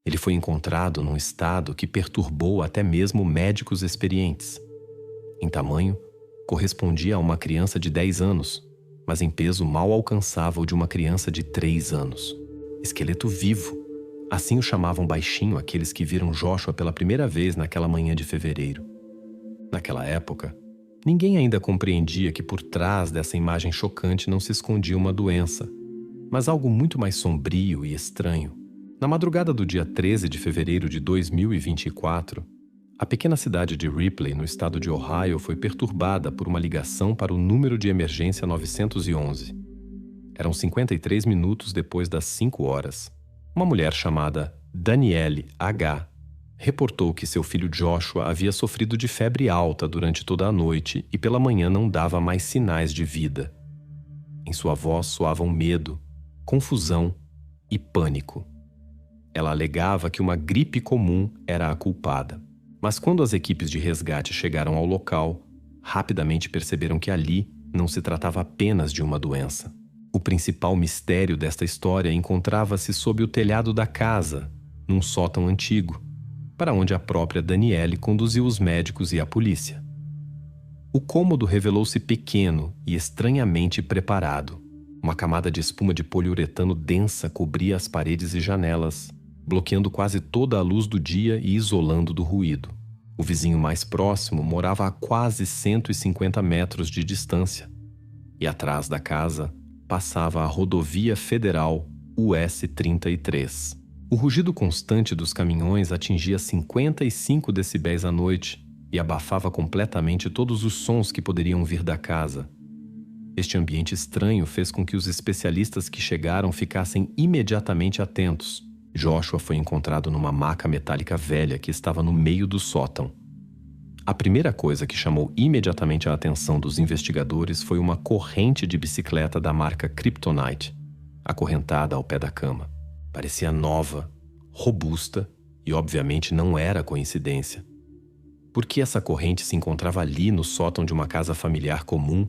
Ele foi encontrado num estado que perturbou até mesmo médicos experientes. Em tamanho, correspondia a uma criança de 10 anos, mas em peso mal alcançava o de uma criança de 3 anos. Esqueleto vivo. Assim o chamavam baixinho aqueles que viram Joshua pela primeira vez naquela manhã de fevereiro. Naquela época, ninguém ainda compreendia que por trás dessa imagem chocante não se escondia uma doença, mas algo muito mais sombrio e estranho. Na madrugada do dia 13 de fevereiro de 2024, a pequena cidade de Ripley, no estado de Ohio, foi perturbada por uma ligação para o número de emergência 911. Eram 53 minutos depois das 5 horas. Uma mulher chamada Danielle H. reportou que seu filho Joshua havia sofrido de febre alta durante toda a noite e pela manhã não dava mais sinais de vida. Em sua voz soavam medo, confusão e pânico. Ela alegava que uma gripe comum era a culpada. Mas quando as equipes de resgate chegaram ao local, rapidamente perceberam que ali não se tratava apenas de uma doença. O principal mistério desta história encontrava-se sob o telhado da casa, num sótão antigo, para onde a própria Danielle conduziu os médicos e a polícia. O cômodo revelou-se pequeno e estranhamente preparado. Uma camada de espuma de poliuretano densa cobria as paredes e janelas, bloqueando quase toda a luz do dia e isolando do ruído. O vizinho mais próximo morava a quase 150 metros de distância, e atrás da casa passava a rodovia federal US 33. O rugido constante dos caminhões atingia 55 decibéis à noite e abafava completamente todos os sons que poderiam vir da casa. Este ambiente estranho fez com que os especialistas que chegaram ficassem imediatamente atentos. Joshua foi encontrado numa maca metálica velha que estava no meio do sótão. A primeira coisa que chamou imediatamente a atenção dos investigadores foi uma corrente de bicicleta da marca Kryptonite, acorrentada ao pé da cama. Parecia nova, robusta e obviamente não era coincidência. Por que essa corrente se encontrava ali no sótão de uma casa familiar comum?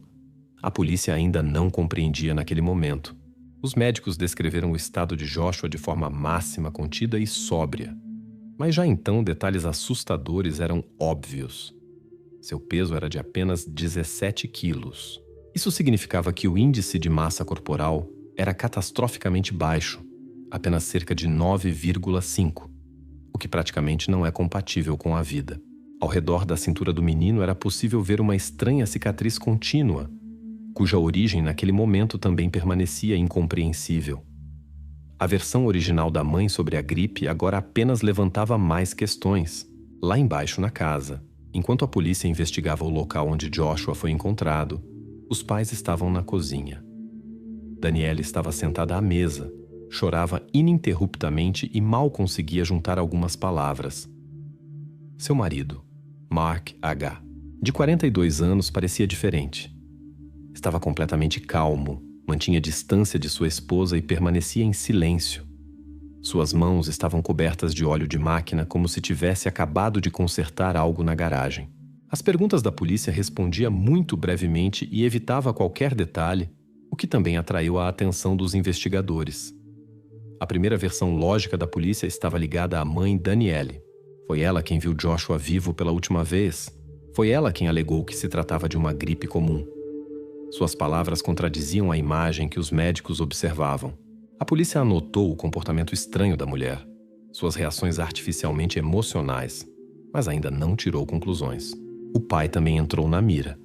A polícia ainda não compreendia naquele momento. Os médicos descreveram o estado de Joshua de forma máxima, contida e sóbria. Mas já então detalhes assustadores eram óbvios. Seu peso era de apenas 17 quilos. Isso significava que o índice de massa corporal era catastroficamente baixo, apenas cerca de 9,5, o que praticamente não é compatível com a vida. Ao redor da cintura do menino era possível ver uma estranha cicatriz contínua, cuja origem naquele momento também permanecia incompreensível. A versão original da mãe sobre a gripe agora apenas levantava mais questões. Lá embaixo na casa, enquanto a polícia investigava o local onde Joshua foi encontrado, os pais estavam na cozinha. Danielle estava sentada à mesa, chorava ininterruptamente e mal conseguia juntar algumas palavras. Seu marido, Mark H., de 42 anos, parecia diferente. Estava completamente calmo, mantinha distância de sua esposa e permanecia em silêncio. Suas mãos estavam cobertas de óleo de máquina como se tivesse acabado de consertar algo na garagem. As perguntas da polícia respondia muito brevemente e evitava qualquer detalhe, o que também atraiu a atenção dos investigadores. A primeira versão lógica da polícia estava ligada à mãe Danielle. Foi ela quem viu Joshua vivo pela última vez. Foi ela quem alegou que se tratava de uma gripe comum. Suas palavras contradiziam a imagem que os médicos observavam. A polícia anotou o comportamento estranho da mulher, suas reações artificialmente emocionais, mas ainda não tirou conclusões. O pai também entrou na mira.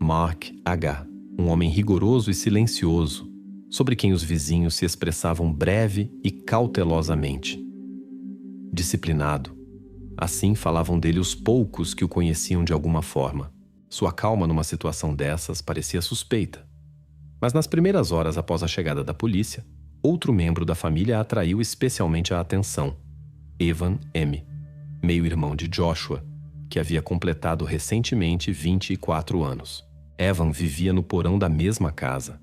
Mark H., um homem rigoroso e silencioso, sobre quem os vizinhos se expressavam breve e cautelosamente. Disciplinado. Assim falavam dele os poucos que o conheciam de alguma forma. Sua calma numa situação dessas parecia suspeita. Mas nas primeiras horas após a chegada da polícia, outro membro da família atraiu especialmente a atenção. Evan M., meio-irmão de Joshua, que havia completado recentemente 24 anos. Evan vivia no porão da mesma casa.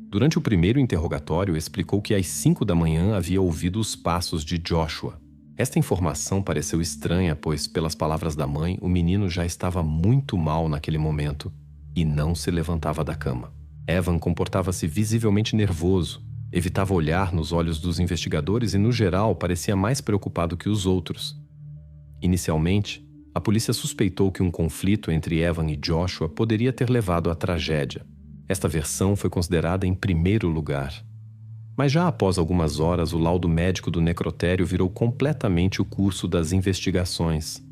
Durante o primeiro interrogatório, explicou que às 5 da manhã havia ouvido os passos de Joshua. Esta informação pareceu estranha, pois, pelas palavras da mãe, o menino já estava muito mal naquele momento e não se levantava da cama. Evan comportava-se visivelmente nervoso Evitava olhar nos olhos dos investigadores e, no geral, parecia mais preocupado que os outros. Inicialmente, a polícia suspeitou que um conflito entre Evan e Joshua poderia ter levado à tragédia. Esta versão foi considerada em primeiro lugar. Mas já após algumas horas, o laudo médico do necrotério virou completamente o curso das investigações.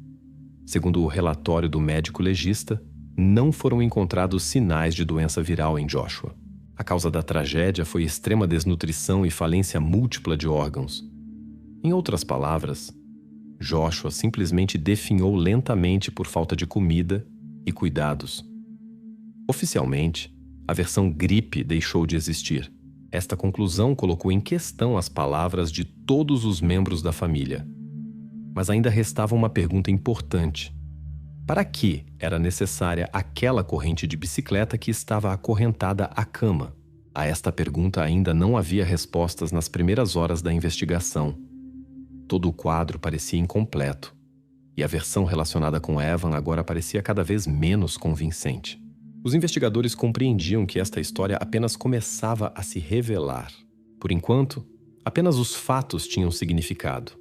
Segundo o relatório do médico legista, não foram encontrados sinais de doença viral em Joshua. A causa da tragédia foi extrema desnutrição e falência múltipla de órgãos. Em outras palavras, Joshua simplesmente definhou lentamente por falta de comida e cuidados. Oficialmente, a versão gripe deixou de existir. Esta conclusão colocou em questão as palavras de todos os membros da família. Mas ainda restava uma pergunta importante. Para que era necessária aquela corrente de bicicleta que estava acorrentada à cama? A esta pergunta ainda não havia respostas nas primeiras horas da investigação. Todo o quadro parecia incompleto, e a versão relacionada com Evan agora parecia cada vez menos convincente. Os investigadores compreendiam que esta história apenas começava a se revelar. Por enquanto, apenas os fatos tinham significado.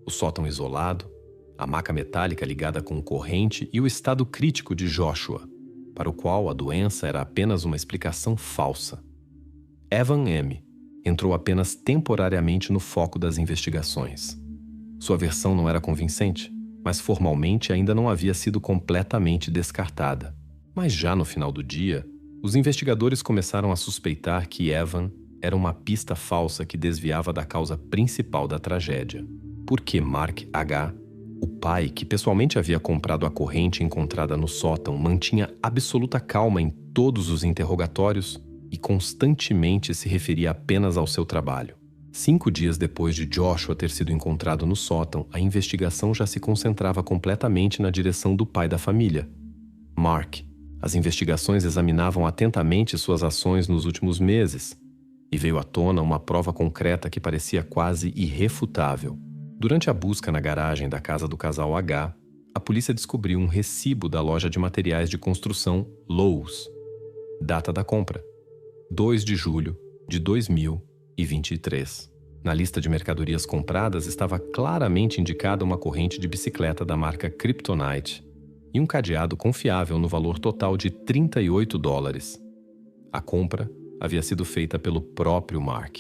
O sótão isolado, a maca metálica ligada com corrente e o estado crítico de Joshua, para o qual a doença era apenas uma explicação falsa. Evan M. entrou apenas temporariamente no foco das investigações. Sua versão não era convincente, mas formalmente ainda não havia sido completamente descartada. Mas já no final do dia, os investigadores começaram a suspeitar que Evan era uma pista falsa que desviava da causa principal da tragédia. Porque Mark H., o pai que pessoalmente havia comprado a corrente encontrada no sótão, mantinha absoluta calma em todos os interrogatórios e constantemente se referia apenas ao seu trabalho. 5 dias depois de Joshua ter sido encontrado no sótão, a investigação já se concentrava completamente na direção do pai da família, Mark. As investigações examinavam atentamente suas ações nos últimos meses, e veio à tona uma prova concreta que parecia quase irrefutável. Durante a busca na garagem da casa do casal H, a polícia descobriu um recibo da loja de materiais de construção Lowe's. Data da compra: 2 de julho de 2023. Na lista de mercadorias compradas estava claramente indicada uma corrente de bicicleta da marca Kryptonite e um cadeado confiável no valor total de $38. A compra havia sido feita pelo próprio Mark.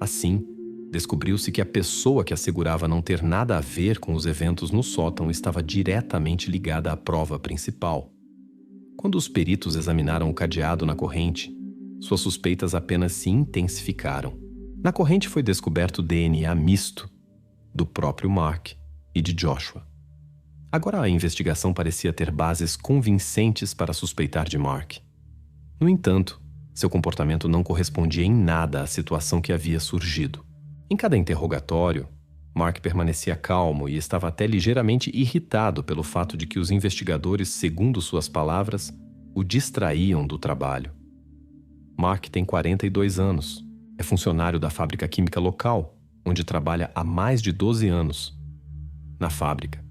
Assim, descobriu-se que a pessoa que assegurava não ter nada a ver com os eventos no sótão estava diretamente ligada à prova principal. Quando os peritos examinaram o cadeado na corrente, suas suspeitas apenas se intensificaram. Na corrente foi descoberto DNA misto do próprio Mark e de Joshua. Agora a investigação parecia ter bases convincentes para suspeitar de Mark. No entanto, seu comportamento não correspondia em nada à situação que havia surgido. Em cada interrogatório, Mark permanecia calmo e estava até ligeiramente irritado pelo fato de que os investigadores, segundo suas palavras, o distraíam do trabalho. Mark tem 42 anos, é funcionário da fábrica química local, onde trabalha há mais de 12 anos. Na fábrica,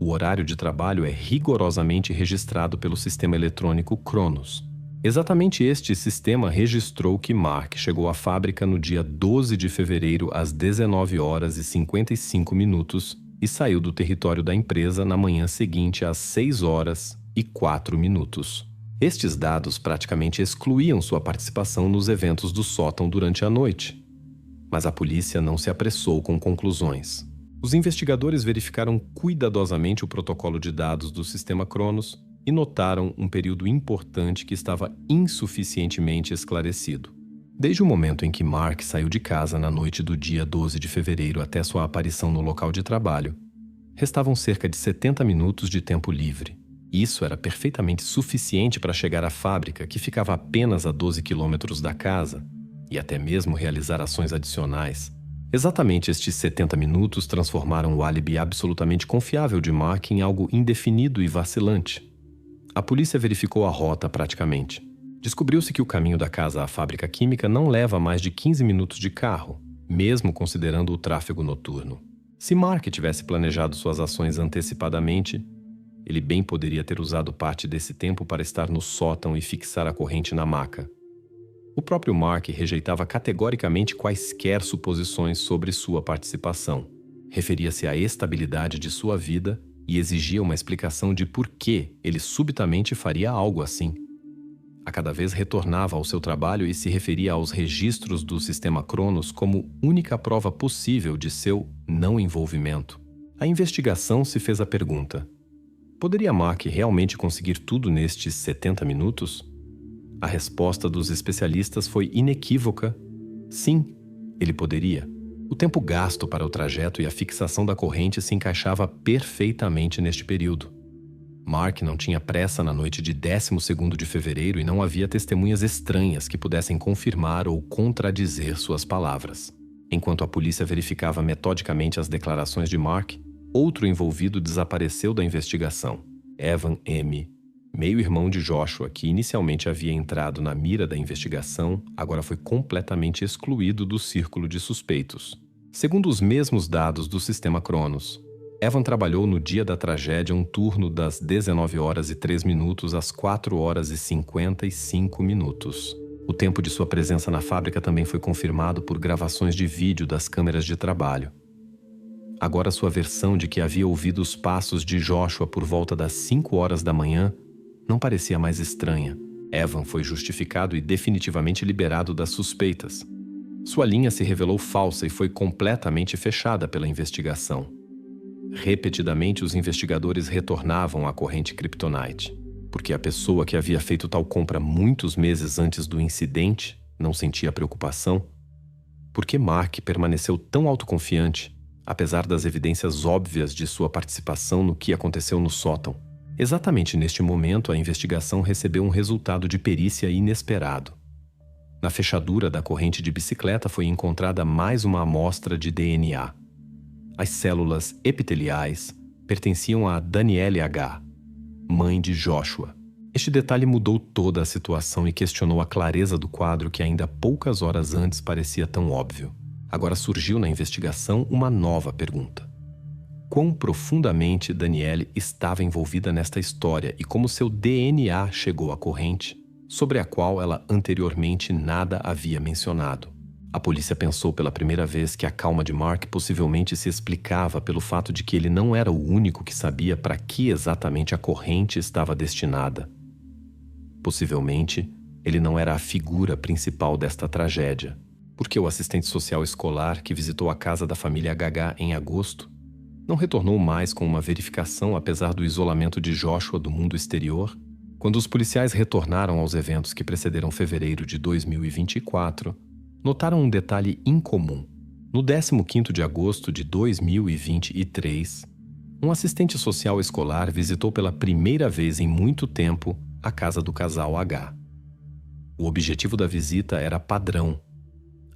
o horário de trabalho é rigorosamente registrado pelo sistema eletrônico Cronos. Exatamente este sistema registrou que Mark chegou à fábrica no dia 12 de fevereiro às 19h55 e saiu do território da empresa na manhã seguinte às 6h04. Estes dados praticamente excluíam sua participação nos eventos do sótão durante a noite. Mas a polícia não se apressou com conclusões. Os investigadores verificaram cuidadosamente o protocolo de dados do sistema Cronos e notaram um período importante que estava insuficientemente esclarecido. Desde o momento em que Mark saiu de casa na noite do dia 12 de fevereiro até sua aparição no local de trabalho, restavam cerca de 70 minutos de tempo livre. Isso era perfeitamente suficiente para chegar à fábrica, que ficava apenas a 12 quilômetros da casa, e até mesmo realizar ações adicionais. Exatamente estes 70 minutos transformaram o álibi absolutamente confiável de Mark em algo indefinido e vacilante. A polícia verificou a rota praticamente. Descobriu-se que o caminho da casa à fábrica química não leva mais de 15 minutos de carro, mesmo considerando o tráfego noturno. Se Mark tivesse planejado suas ações antecipadamente, ele bem poderia ter usado parte desse tempo para estar no sótão e fixar a corrente na maca. O próprio Mark rejeitava categoricamente quaisquer suposições sobre sua participação. Referia-se à estabilidade de sua vida e exigia uma explicação de por que ele subitamente faria algo assim. A cada vez retornava ao seu trabalho e se referia aos registros do sistema Cronos como única prova possível de seu não envolvimento. A investigação se fez a pergunta: poderia Mark realmente conseguir tudo nestes 70 minutos? A resposta dos especialistas foi inequívoca. Sim, ele poderia. O tempo gasto para o trajeto e a fixação da corrente se encaixava perfeitamente neste período. Mark não tinha pressa na noite de 12º de fevereiro e não havia testemunhas estranhas que pudessem confirmar ou contradizer suas palavras. Enquanto a polícia verificava metodicamente as declarações de Mark, outro envolvido desapareceu da investigação. Evan M., meio-irmão de Joshua, que inicialmente havia entrado na mira da investigação, agora foi completamente excluído do círculo de suspeitos. Segundo os mesmos dados do sistema Cronos, Evan trabalhou no dia da tragédia um turno das 19h03 às 4h55. O tempo de sua presença na fábrica também foi confirmado por gravações de vídeo das câmeras de trabalho. Agora sua versão de que havia ouvido os passos de Joshua por volta das 5h da manhã não parecia mais estranha. Evan foi justificado e definitivamente liberado das suspeitas. Sua linha se revelou falsa e foi completamente fechada pela investigação. Repetidamente, os investigadores retornavam à corrente Kryptonite, porque a pessoa que havia feito tal compra muitos meses antes do incidente não sentia preocupação. Por que Mark permaneceu tão autoconfiante, apesar das evidências óbvias de sua participação no que aconteceu no sótão? Exatamente neste momento, a investigação recebeu um resultado de perícia inesperado. Na fechadura da corrente de bicicleta foi encontrada mais uma amostra de DNA. As células epiteliais pertenciam a Danielle H., mãe de Joshua. Este detalhe mudou toda a situação e questionou a clareza do quadro que ainda poucas horas antes parecia tão óbvio. Agora surgiu na investigação uma nova pergunta: quão profundamente Danielle estava envolvida nesta história e como seu DNA chegou à corrente, sobre a qual ela anteriormente nada havia mencionado. A polícia pensou pela primeira vez que a calma de Mark possivelmente se explicava pelo fato de que ele não era o único que sabia para que exatamente a corrente estava destinada. Possivelmente, ele não era a figura principal desta tragédia, porque o assistente social escolar que visitou a casa da família HH em agosto não retornou mais com uma verificação apesar do isolamento de Joshua do mundo exterior. Quando os policiais retornaram aos eventos que precederam fevereiro de 2024, notaram um detalhe incomum. No 15º de agosto de 2023, um assistente social escolar visitou pela primeira vez em muito tempo a casa do casal H. O objetivo da visita era padrão: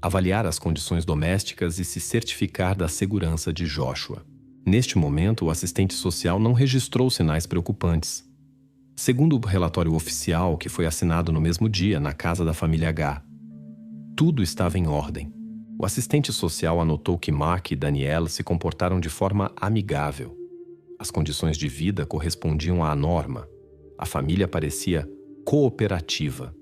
avaliar as condições domésticas e se certificar da segurança de Joshua. Neste momento, o assistente social não registrou sinais preocupantes. Segundo o relatório oficial que foi assinado no mesmo dia na casa da família H, tudo estava em ordem. O assistente social anotou que Mark e Danielle se comportaram de forma amigável. As condições de vida correspondiam à norma. A família parecia cooperativa.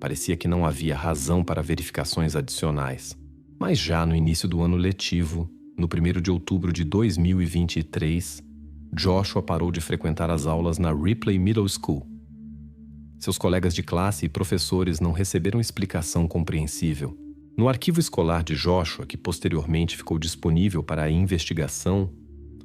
Parecia que não havia razão para verificações adicionais. Mas já no início do ano letivo, no 1º de outubro de 2023, Joshua parou de frequentar as aulas na Ripley Middle School. Seus colegas de classe e professores não receberam explicação compreensível. No arquivo escolar de Joshua, que posteriormente ficou disponível para a investigação,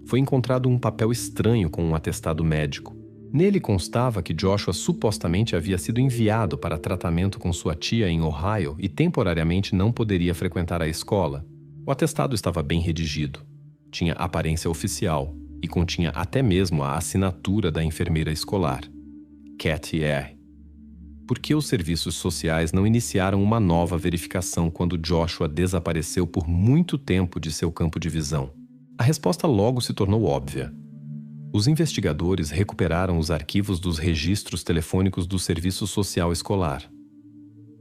foi encontrado um papel estranho com um atestado médico. Nele constava que Joshua supostamente havia sido enviado para tratamento com sua tia em Ohio e temporariamente não poderia frequentar a escola. O atestado estava bem redigido, tinha aparência oficial e continha até mesmo a assinatura da enfermeira escolar, Kathy R. Por que os serviços sociais não iniciaram uma nova verificação quando Joshua desapareceu por muito tempo de seu campo de visão? A resposta logo se tornou óbvia. Os investigadores recuperaram os arquivos dos registros telefônicos do Serviço Social Escolar.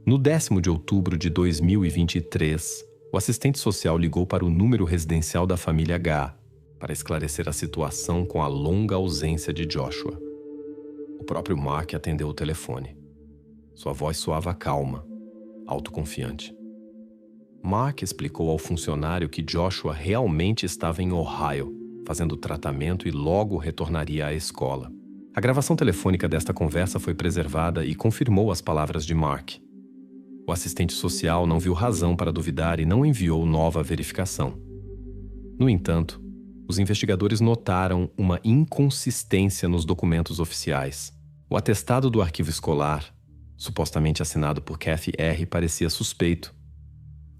No 10º de outubro de 2023, o assistente social ligou para o número residencial da família H para esclarecer a situação com a longa ausência de Joshua. O próprio Mark atendeu o telefone. Sua voz soava calma, autoconfiante. Mark explicou ao funcionário que Joshua realmente estava em Ohio, fazendo tratamento e logo retornaria à escola. A gravação telefônica desta conversa foi preservada e confirmou as palavras de Mark. O assistente social não viu razão para duvidar e não enviou nova verificação. No entanto, os investigadores notaram uma inconsistência nos documentos oficiais. O atestado do arquivo escolar, supostamente assinado por Kathy R., parecia suspeito.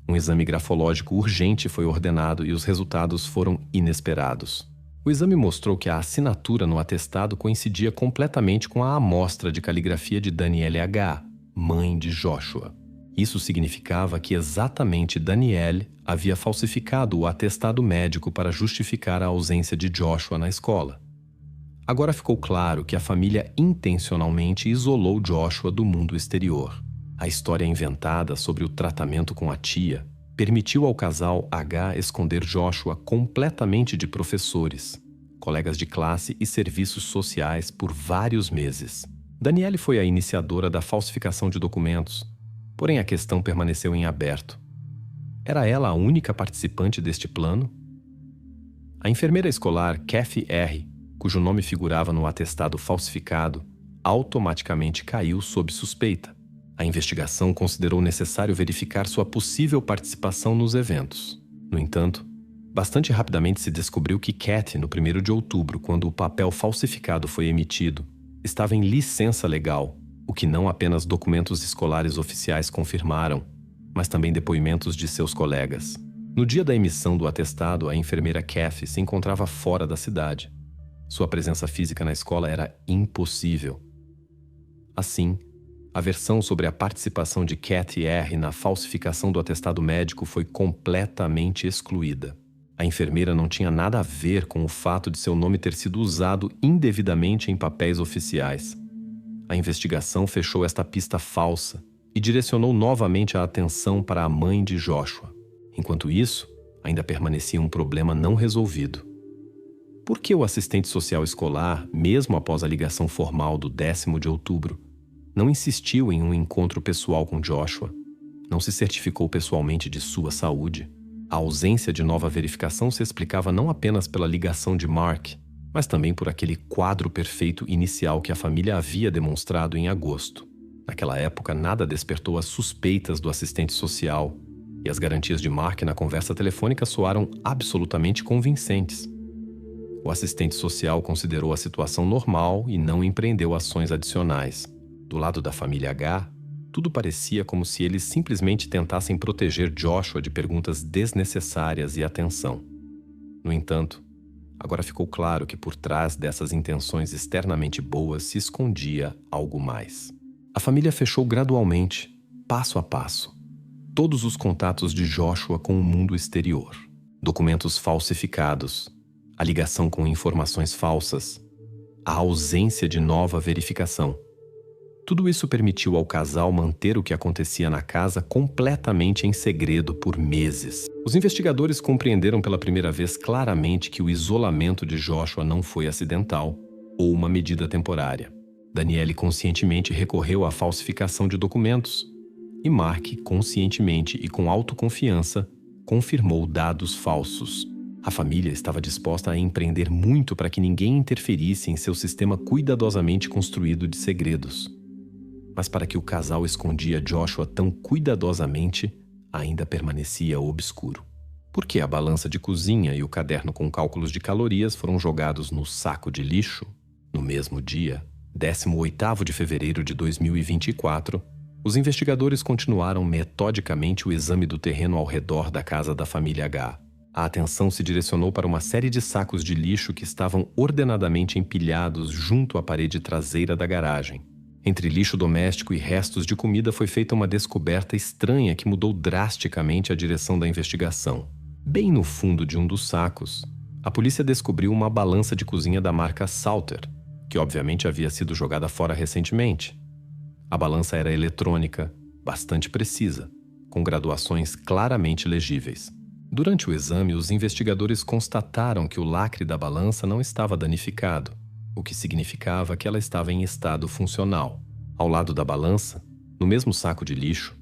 Um exame grafológico urgente foi ordenado e os resultados foram inesperados. O exame mostrou que a assinatura no atestado coincidia completamente com a amostra de caligrafia de Danielle H., mãe de Joshua. Isso significava que exatamente Danielle havia falsificado o atestado médico para justificar a ausência de Joshua na escola. Agora ficou claro que a família intencionalmente isolou Joshua do mundo exterior. A história inventada sobre o tratamento com a tia permitiu ao casal H esconder Joshua completamente de professores, colegas de classe e serviços sociais por vários meses. Danielle foi a iniciadora da falsificação de documentos, porém a questão permaneceu em aberto. Era ela a única participante deste plano? A enfermeira escolar Kathy R., cujo nome figurava no atestado falsificado, automaticamente caiu sob suspeita. A investigação considerou necessário verificar sua possível participação nos eventos. No entanto, bastante rapidamente se descobriu que Kathy, no 1º de outubro, quando o papel falsificado foi emitido, estava em licença legal, o que não apenas documentos escolares oficiais confirmaram, mas também depoimentos de seus colegas. No dia da emissão do atestado, a enfermeira Kathy se encontrava fora da cidade. Sua presença física na escola era impossível. Assim, a versão sobre a participação de Kathy R. na falsificação do atestado médico foi completamente excluída. A enfermeira não tinha nada a ver com o fato de seu nome ter sido usado indevidamente em papéis oficiais. A investigação fechou esta pista falsa e direcionou novamente a atenção para a mãe de Joshua. Enquanto isso, ainda permanecia um problema não resolvido. Por que o assistente social escolar, mesmo após a ligação formal do 10º de outubro, não insistiu em um encontro pessoal com Joshua? Não se certificou pessoalmente de sua saúde? A ausência de nova verificação se explicava não apenas pela ligação de Mark, mas também por aquele quadro perfeito inicial que a família havia demonstrado em agosto. Naquela época, nada despertou as suspeitas do assistente social, e as garantias de Mark na conversa telefônica soaram absolutamente convincentes. O assistente social considerou a situação normal e não empreendeu ações adicionais. Do lado da família H, tudo parecia como se eles simplesmente tentassem proteger Joshua de perguntas desnecessárias e atenção. No entanto, agora ficou claro que por trás dessas intenções externamente boas se escondia algo mais. A família fechou gradualmente, passo a passo, todos os contatos de Joshua com o mundo exterior. Documentos falsificados, a ligação com informações falsas, a ausência de nova verificação. Tudo isso permitiu ao casal manter o que acontecia na casa completamente em segredo por meses. Os investigadores compreenderam pela primeira vez claramente que o isolamento de Joshua não foi acidental ou uma medida temporária. Danielle conscientemente recorreu à falsificação de documentos e Mark, conscientemente e com autoconfiança, confirmou dados falsos. A família estava disposta a empreender muito para que ninguém interferisse em seu sistema cuidadosamente construído de segredos. Mas para que o casal escondia Joshua tão cuidadosamente, ainda permanecia obscuro. Por que a balança de cozinha e o caderno com cálculos de calorias foram jogados no saco de lixo? No mesmo dia, 18º de fevereiro de 2024, os investigadores continuaram metodicamente o exame do terreno ao redor da casa da família H. A atenção se direcionou para uma série de sacos de lixo que estavam ordenadamente empilhados junto à parede traseira da garagem. Entre lixo doméstico e restos de comida foi feita uma descoberta estranha que mudou drasticamente a direção da investigação. Bem no fundo de um dos sacos, a polícia descobriu uma balança de cozinha da marca Salter, que obviamente havia sido jogada fora recentemente. A balança era eletrônica, bastante precisa, com graduações claramente legíveis. Durante o exame, os investigadores constataram que o lacre da balança não estava danificado, o que significava que ela estava em estado funcional. Ao lado da balança, no mesmo saco de lixo,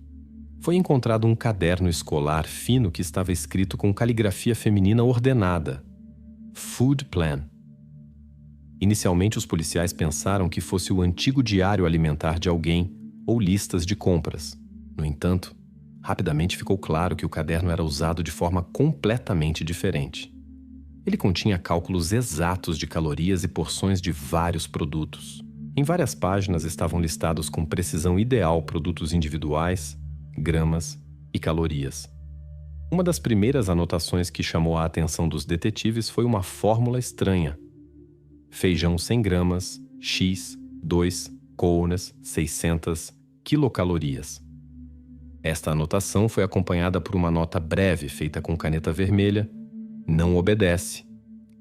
Foi encontrado um caderno escolar fino que estava escrito com caligrafia feminina ordenada: Food Plan. Inicialmente, os policiais pensaram que fosse o antigo diário alimentar de alguém ou listas de compras. No entanto, rapidamente ficou claro que o caderno era usado de forma completamente diferente. Ele continha cálculos exatos de calorias e porções de vários produtos. Em várias páginas estavam listados com precisão ideal produtos individuais, gramas e calorias. Uma das primeiras anotações que chamou a atenção dos detetives foi uma fórmula estranha: feijão 100 gramas, X, 2, counas, 600 quilocalorias. Esta anotação foi acompanhada por uma nota breve feita com caneta vermelha: não obedece,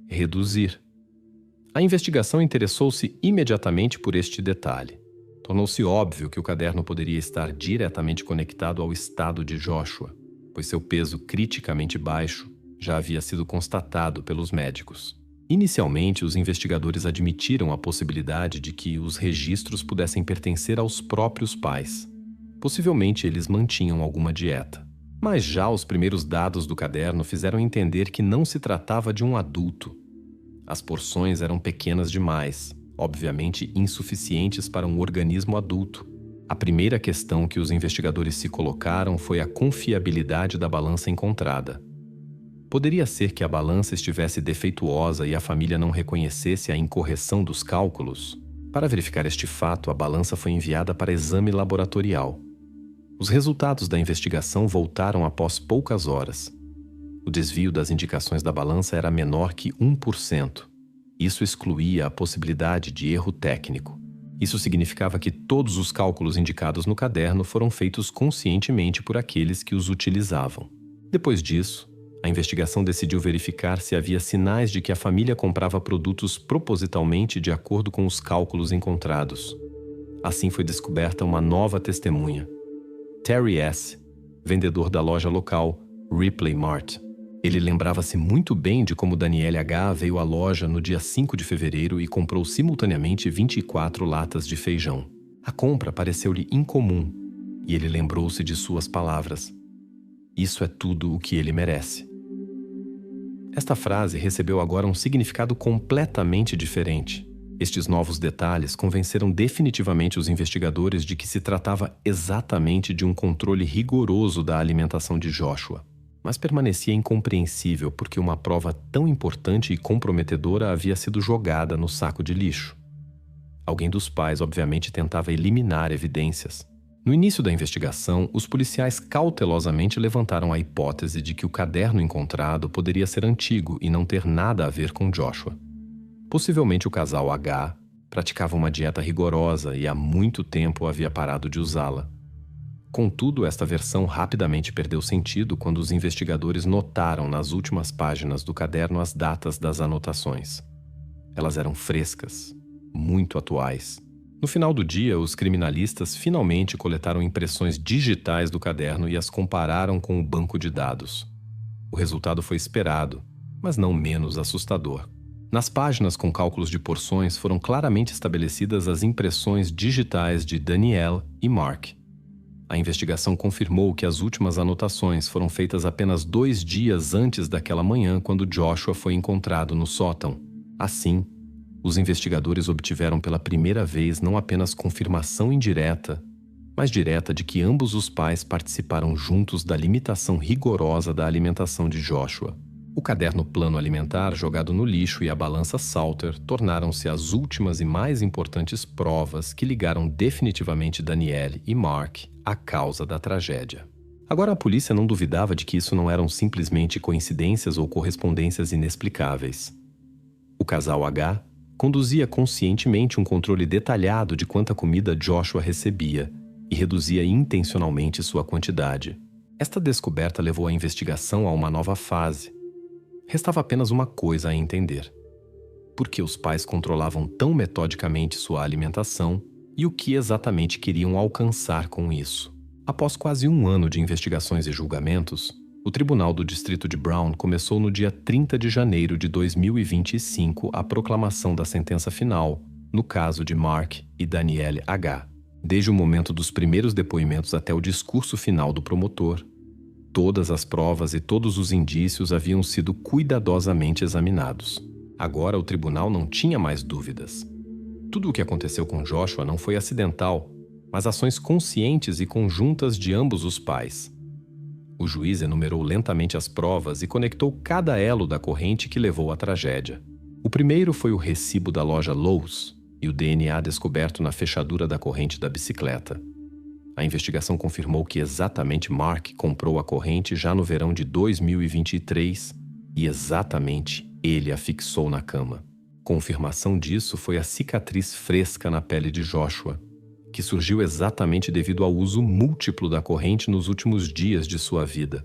reduzir. A investigação interessou-se imediatamente por este detalhe. Tornou-se óbvio que o caderno poderia estar diretamente conectado ao estado de Joshua, pois seu peso criticamente baixo já havia sido constatado pelos médicos. Inicialmente, os investigadores admitiram a possibilidade de que os registros pudessem pertencer aos próprios pais. Possivelmente eles mantinham alguma dieta. Mas já os primeiros dados do caderno fizeram entender que não se tratava de um adulto. As porções eram pequenas demais, obviamente insuficientes para um organismo adulto. A primeira questão que os investigadores se colocaram foi a confiabilidade da balança encontrada. Poderia ser que a balança estivesse defeituosa e a família não reconhecesse a incorreção dos cálculos? Para verificar este fato, a balança foi enviada para exame laboratorial. Os resultados da investigação voltaram após poucas horas. O desvio das indicações da balança era menor que 1%. Isso excluía a possibilidade de erro técnico. Isso significava que todos os cálculos indicados no caderno foram feitos conscientemente por aqueles que os utilizavam. Depois disso, a investigação decidiu verificar se havia sinais de que a família comprava produtos propositalmente de acordo com os cálculos encontrados. Assim foi descoberta uma nova testemunha: Terry S., vendedor da loja local Ripley Mart. Ele lembrava-se muito bem de como Danielle H. veio à loja no dia 5 de fevereiro e comprou simultaneamente 24 latas de feijão. A compra pareceu-lhe incomum e ele lembrou-se de suas palavras: isso é tudo o que ele merece. Esta frase recebeu agora um significado completamente diferente. Estes novos detalhes convenceram definitivamente os investigadores de que se tratava exatamente de um controle rigoroso da alimentação de Joshua. Mas permanecia incompreensível porque uma prova tão importante e comprometedora havia sido jogada no saco de lixo. Alguém dos pais, obviamente, tentava eliminar evidências. No início da investigação, os policiais cautelosamente levantaram a hipótese de que o caderno encontrado poderia ser antigo e não ter nada a ver com Joshua. Possivelmente o casal H praticava uma dieta rigorosa e há muito tempo havia parado de usá-la. Contudo, esta versão rapidamente perdeu sentido quando os investigadores notaram nas últimas páginas do caderno as datas das anotações. Elas eram frescas, muito atuais. No final do dia, os criminalistas finalmente coletaram impressões digitais do caderno e as compararam com o banco de dados. O resultado foi esperado, mas não menos assustador. Nas páginas com cálculos de porções foram claramente estabelecidas as impressões digitais de Danielle e Mark. A investigação confirmou que as últimas anotações foram feitas apenas 2 dias antes daquela manhã quando Joshua foi encontrado no sótão. Assim, os investigadores obtiveram pela primeira vez não apenas confirmação indireta, mas direta de que ambos os pais participaram juntos da limitação rigorosa da alimentação de Joshua. O caderno plano alimentar jogado no lixo e a balança Salter tornaram-se as últimas e mais importantes provas que ligaram definitivamente Danielle e Mark à causa da tragédia. Agora a polícia não duvidava de que isso não eram simplesmente coincidências ou correspondências inexplicáveis. O casal H conduzia conscientemente um controle detalhado de quanta comida Joshua recebia e reduzia intencionalmente sua quantidade. Esta descoberta levou a investigação a uma nova fase. Restava apenas uma coisa a entender: por que os pais controlavam tão metodicamente sua alimentação e o que exatamente queriam alcançar com isso. Após quase 1 ano de investigações e julgamentos, o Tribunal do Distrito de Brown começou no dia 30 de janeiro de 2025 a proclamação da sentença final no caso de Mark e Danielle H. Desde o momento dos primeiros depoimentos até o discurso final do promotor, todas as provas e todos os indícios haviam sido cuidadosamente examinados. Agora o tribunal não tinha mais dúvidas. Tudo o que aconteceu com Joshua não foi acidental, mas ações conscientes e conjuntas de ambos os pais. O juiz enumerou lentamente as provas e conectou cada elo da corrente que levou à tragédia. O primeiro foi o recibo da loja Lowe's e o DNA descoberto na fechadura da corrente da bicicleta. A investigação confirmou que exatamente Mark comprou a corrente já no verão de 2023 e exatamente ele a fixou na cama. Confirmação disso foi a cicatriz fresca na pele de Joshua, que surgiu exatamente devido ao uso múltiplo da corrente nos últimos dias de sua vida.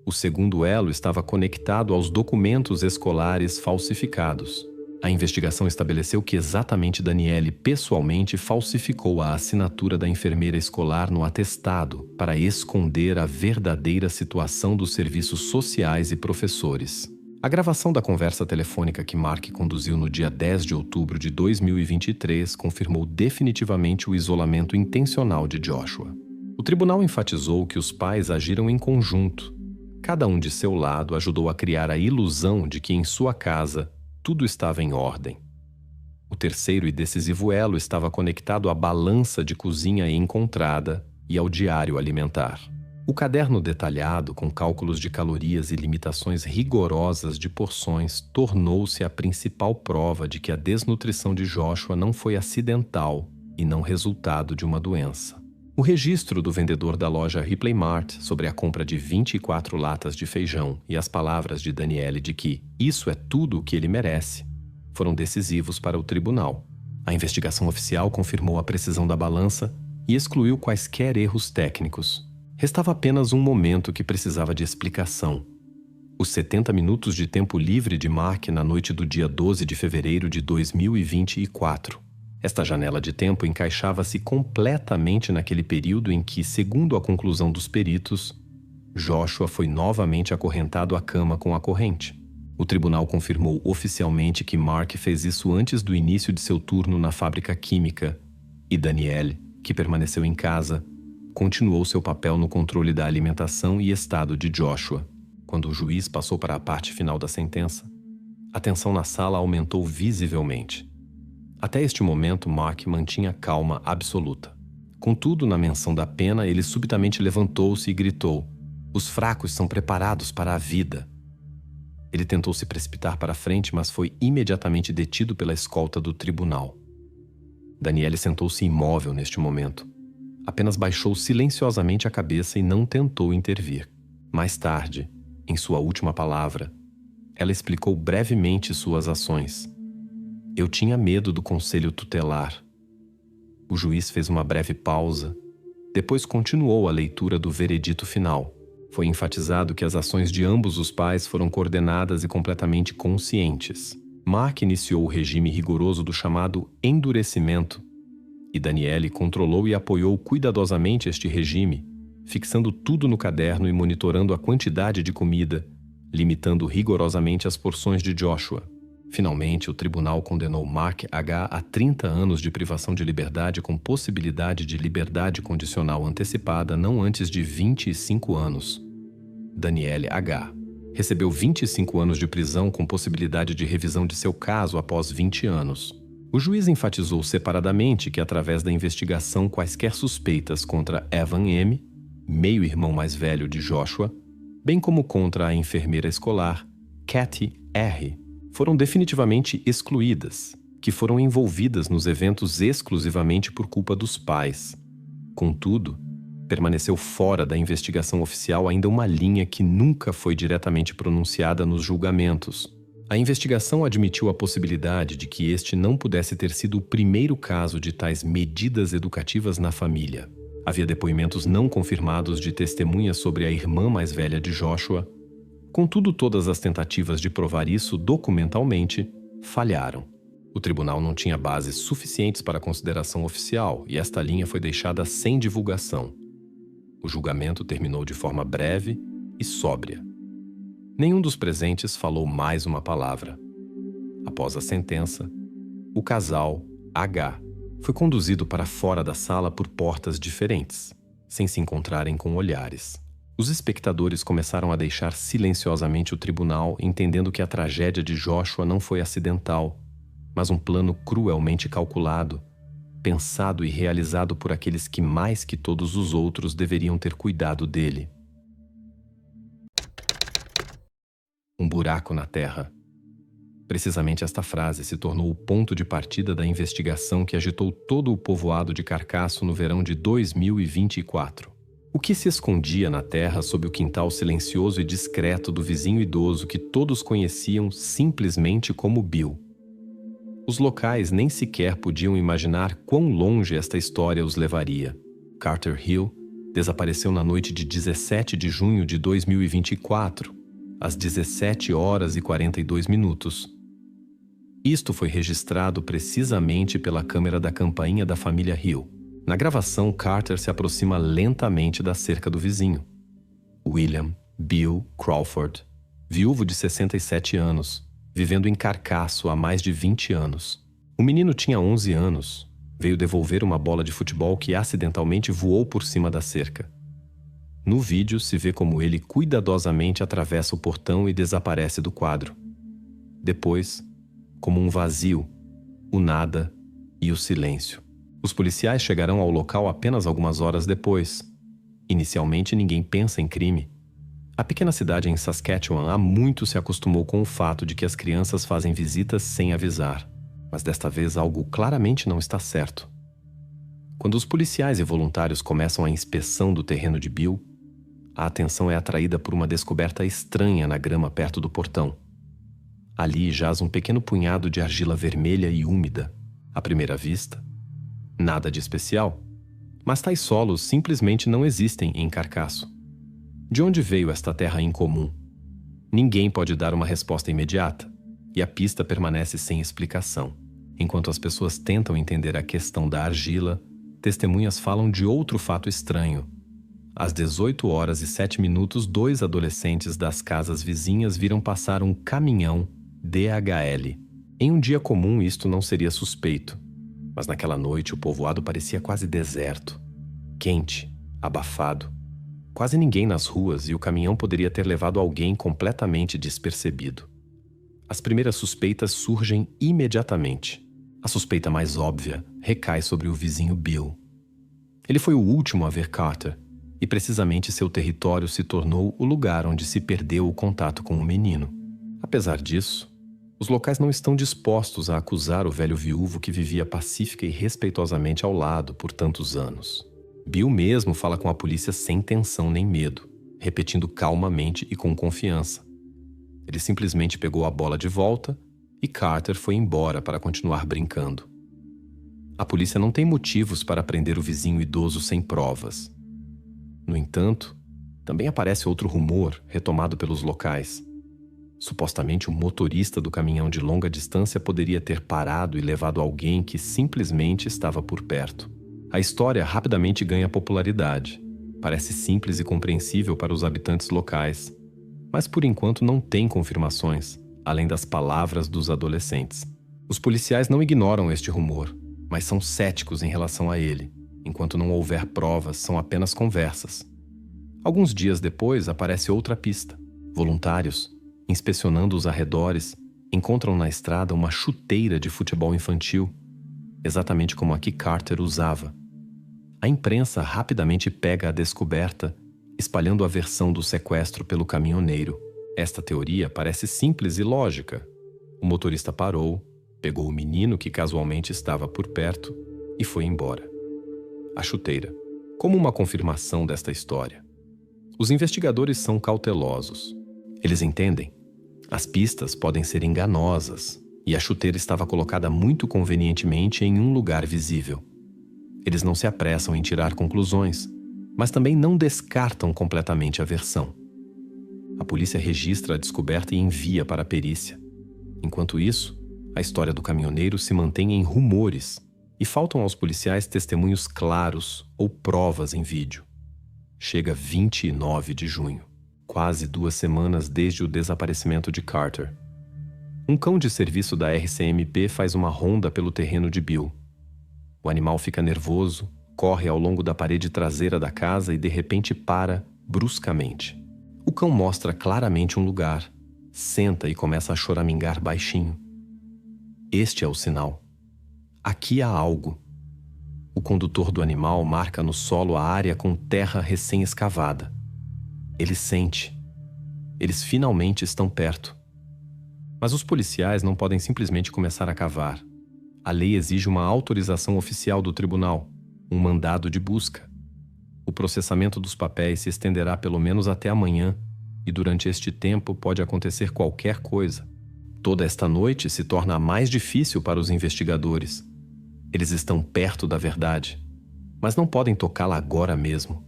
O segundo elo estava conectado aos documentos escolares falsificados. A investigação estabeleceu que exatamente Daniele pessoalmente falsificou a assinatura da enfermeira escolar no atestado para esconder a verdadeira situação dos serviços sociais e professores. A gravação da conversa telefônica que Mark conduziu no dia 10 de outubro de 2023 confirmou definitivamente o isolamento intencional de Joshua. O tribunal enfatizou que os pais agiram em conjunto. Cada um de seu lado ajudou a criar a ilusão de que em sua casa tudo estava em ordem. O terceiro e decisivo elo estava conectado à balança de cozinha encontrada e ao diário alimentar. O caderno detalhado, com cálculos de calorias e limitações rigorosas de porções, tornou-se a principal prova de que a desnutrição de Joshua não foi acidental e não resultado de uma doença. O registro do vendedor da loja Ripley Mart sobre a compra de 24 latas de feijão e as palavras de Daniele de que isso é tudo o que ele merece foram decisivos para o tribunal. A investigação oficial confirmou a precisão da balança e excluiu quaisquer erros técnicos. Restava apenas um momento que precisava de explicação. Os 70 minutos de tempo livre de Mark na noite do dia 12 de fevereiro de 2024. Esta janela de tempo encaixava-se completamente naquele período em que, segundo a conclusão dos peritos, Joshua foi novamente acorrentado à cama com a corrente. O tribunal confirmou oficialmente que Mark fez isso antes do início de seu turno na fábrica química, e Daniele, que permaneceu em casa, continuou seu papel no controle da alimentação e estado de Joshua. Quando o juiz passou para a parte final da sentença, a tensão na sala aumentou visivelmente. Até este momento, Mark mantinha calma absoluta. Contudo, na menção da pena, ele subitamente levantou-se e gritou: "Os fracos são preparados para a vida." Ele tentou se precipitar para a frente, mas foi imediatamente detido pela escolta do tribunal. Daniele sentou-se imóvel neste momento. Apenas baixou silenciosamente a cabeça e não tentou intervir. Mais tarde, em sua última palavra, ela explicou brevemente suas ações. "Eu tinha medo do conselho tutelar." O juiz fez uma breve pausa, depois continuou a leitura do veredito final. Foi enfatizado que as ações de ambos os pais foram coordenadas e completamente conscientes. Mark iniciou o regime rigoroso do chamado endurecimento, e Daniele controlou e apoiou cuidadosamente este regime, fixando tudo no caderno e monitorando a quantidade de comida, limitando rigorosamente as porções de Joshua. Finalmente, o tribunal condenou Mark H. a 30 anos de privação de liberdade com possibilidade de liberdade condicional antecipada não antes de 25 anos. Daniele H. recebeu 25 anos de prisão com possibilidade de revisão de seu caso após 20 anos. O juiz enfatizou separadamente que, através da investigação, quaisquer suspeitas contra Evan M., meio-irmão mais velho de Joshua, bem como contra a enfermeira escolar, Kathy R., foram definitivamente excluídas, que foram envolvidas nos eventos exclusivamente por culpa dos pais. Contudo, permaneceu fora da investigação oficial ainda uma linha que nunca foi diretamente pronunciada nos julgamentos. A investigação admitiu a possibilidade de que este não pudesse ter sido o primeiro caso de tais medidas educativas na família. Havia depoimentos não confirmados de testemunhas sobre a irmã mais velha de Joshua. Contudo, todas as tentativas de provar isso documentalmente falharam. O tribunal não tinha bases suficientes para consideração oficial e esta linha foi deixada sem divulgação. O julgamento terminou de forma breve e sóbria. Nenhum dos presentes falou mais uma palavra. Após a sentença, o casal H Foi conduzido para fora da sala por portas diferentes, sem se encontrarem com olhares. Os espectadores começaram a deixar silenciosamente o tribunal, entendendo que a tragédia de Joshua não foi acidental, mas um plano cruelmente calculado, pensado e realizado por aqueles que mais que todos os outros deveriam ter cuidado dele. Um buraco na terra. Precisamente esta frase se tornou o ponto de partida da investigação que agitou todo o povoado de Carcasso no verão de 2024. O que se escondia na terra sob o quintal silencioso e discreto do vizinho idoso que todos conheciam simplesmente como Bill? Os locais nem sequer podiam imaginar quão longe esta história os levaria. Carter Hill desapareceu na noite de 17 de junho de 2024, às 17 horas e 42 minutos. Isto foi registrado precisamente pela câmera da campainha da família Hill. Na gravação, Carter se aproxima lentamente da cerca do vizinho. William Bill Crawford, viúvo de 67 anos, vivendo em Carcasso há mais de 20 anos. O menino tinha 11 anos, veio devolver uma bola de futebol que acidentalmente voou por cima da cerca. No vídeo se vê como ele cuidadosamente atravessa o portão e desaparece do quadro. Depois, como um vazio, o nada e o silêncio. Os policiais chegarão ao local apenas algumas horas depois. Inicialmente, ninguém pensa em crime. A pequena cidade em Saskatchewan há muito se acostumou com o fato de que as crianças fazem visitas sem avisar. Mas desta vez algo claramente não está certo. Quando os policiais e voluntários começam a inspeção do terreno de Bill, a atenção é atraída por uma descoberta estranha na grama perto do portão. Ali jaz um pequeno punhado de argila vermelha e úmida. À primeira vista, nada de especial, mas tais solos simplesmente não existem em Carcasso. De onde veio esta terra incomum? Ninguém pode dar uma resposta imediata, e a pista permanece sem explicação. Enquanto as pessoas tentam entender a questão da argila, testemunhas falam de outro fato estranho. Às 18 horas e 7 minutos, 2 adolescentes das casas vizinhas viram passar um caminhão DHL. Em um dia comum, isto não seria suspeito. Mas naquela noite, o povoado parecia quase deserto. Quente, abafado. Quase ninguém nas ruas e o caminhão poderia ter levado alguém completamente despercebido. As primeiras suspeitas surgem imediatamente. A suspeita mais óbvia recai sobre o vizinho Bill. Ele foi o último a ver Carter, e precisamente seu território se tornou o lugar onde se perdeu o contato com o menino. Apesar disso, os locais não estão dispostos a acusar o velho viúvo que vivia pacífica e respeitosamente ao lado por tantos anos. Bill mesmo fala com a polícia sem tensão nem medo, repetindo calmamente e com confiança. Ele simplesmente pegou a bola de volta e Carter foi embora para continuar brincando. A polícia não tem motivos para prender o vizinho idoso sem provas. No entanto, também aparece outro rumor retomado pelos locais. Supostamente o motorista do caminhão de longa distância poderia ter parado e levado alguém que simplesmente estava por perto. A história rapidamente ganha popularidade. Parece simples e compreensível para os habitantes locais, mas por enquanto não tem confirmações, além das palavras dos adolescentes. Os policiais não ignoram este rumor, mas são céticos em relação a ele. Enquanto não houver provas, são apenas conversas. Alguns dias depois, aparece outra pista. Voluntários, inspecionando os arredores, encontram na estrada uma chuteira de futebol infantil, exatamente como a que Carter usava. A imprensa rapidamente pega a descoberta, espalhando a versão do sequestro pelo caminhoneiro. Esta teoria parece simples e lógica. O motorista parou, pegou o menino que casualmente estava por perto e foi embora. A chuteira, como uma confirmação desta história. Os investigadores são cautelosos. Eles entendem. As pistas podem ser enganosas, e a chuteira estava colocada muito convenientemente em um lugar visível. Eles não se apressam em tirar conclusões, mas também não descartam completamente a versão. A polícia registra a descoberta e envia para a perícia. Enquanto isso, a história do caminhoneiro se mantém em rumores, e faltam aos policiais testemunhos claros ou provas em vídeo. Chega 29 de junho. Quase 2 semanas desde o desaparecimento de Carter. Um cão de serviço da RCMP faz uma ronda pelo terreno de Bill. O animal fica nervoso, corre ao longo da parede traseira da casa e de repente para bruscamente. O cão mostra claramente um lugar, senta e começa a choramingar baixinho. Este é o sinal. Aqui há algo. O condutor do animal marca no solo a área com terra recém-escavada. Ele sente. Eles finalmente estão perto. Mas os policiais não podem simplesmente começar a cavar. A lei exige uma autorização oficial do tribunal, um mandado de busca. O processamento dos papéis se estenderá pelo menos até amanhã, e durante este tempo pode acontecer qualquer coisa. Toda esta noite se torna mais difícil para os investigadores. Eles estão perto da verdade, mas não podem tocá-la agora mesmo.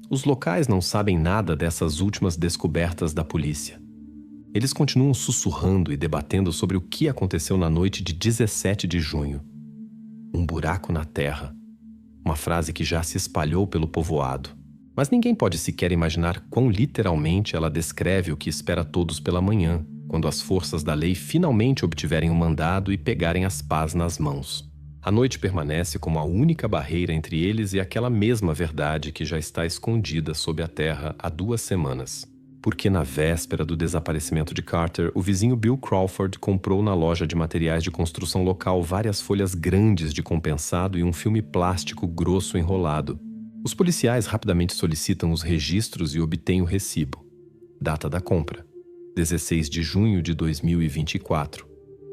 Os locais não sabem nada dessas últimas descobertas da polícia. Eles continuam sussurrando e debatendo sobre o que aconteceu na noite de 17 de junho. Um buraco na terra. Uma frase que já se espalhou pelo povoado. Mas ninguém pode sequer imaginar quão literalmente ela descreve o que espera todos pela manhã, quando as forças da lei finalmente obtiverem um mandado e pegarem as pás nas mãos. A noite permanece como a única barreira entre eles e aquela mesma verdade que já está escondida sob a terra há 2 semanas. Porque na véspera do desaparecimento de Carter, o vizinho Bill Crawford comprou na loja de materiais de construção local várias folhas grandes de compensado e um filme plástico grosso enrolado. Os policiais rapidamente solicitam os registros e obtêm o recibo. Data da compra: 16 de junho de 2024.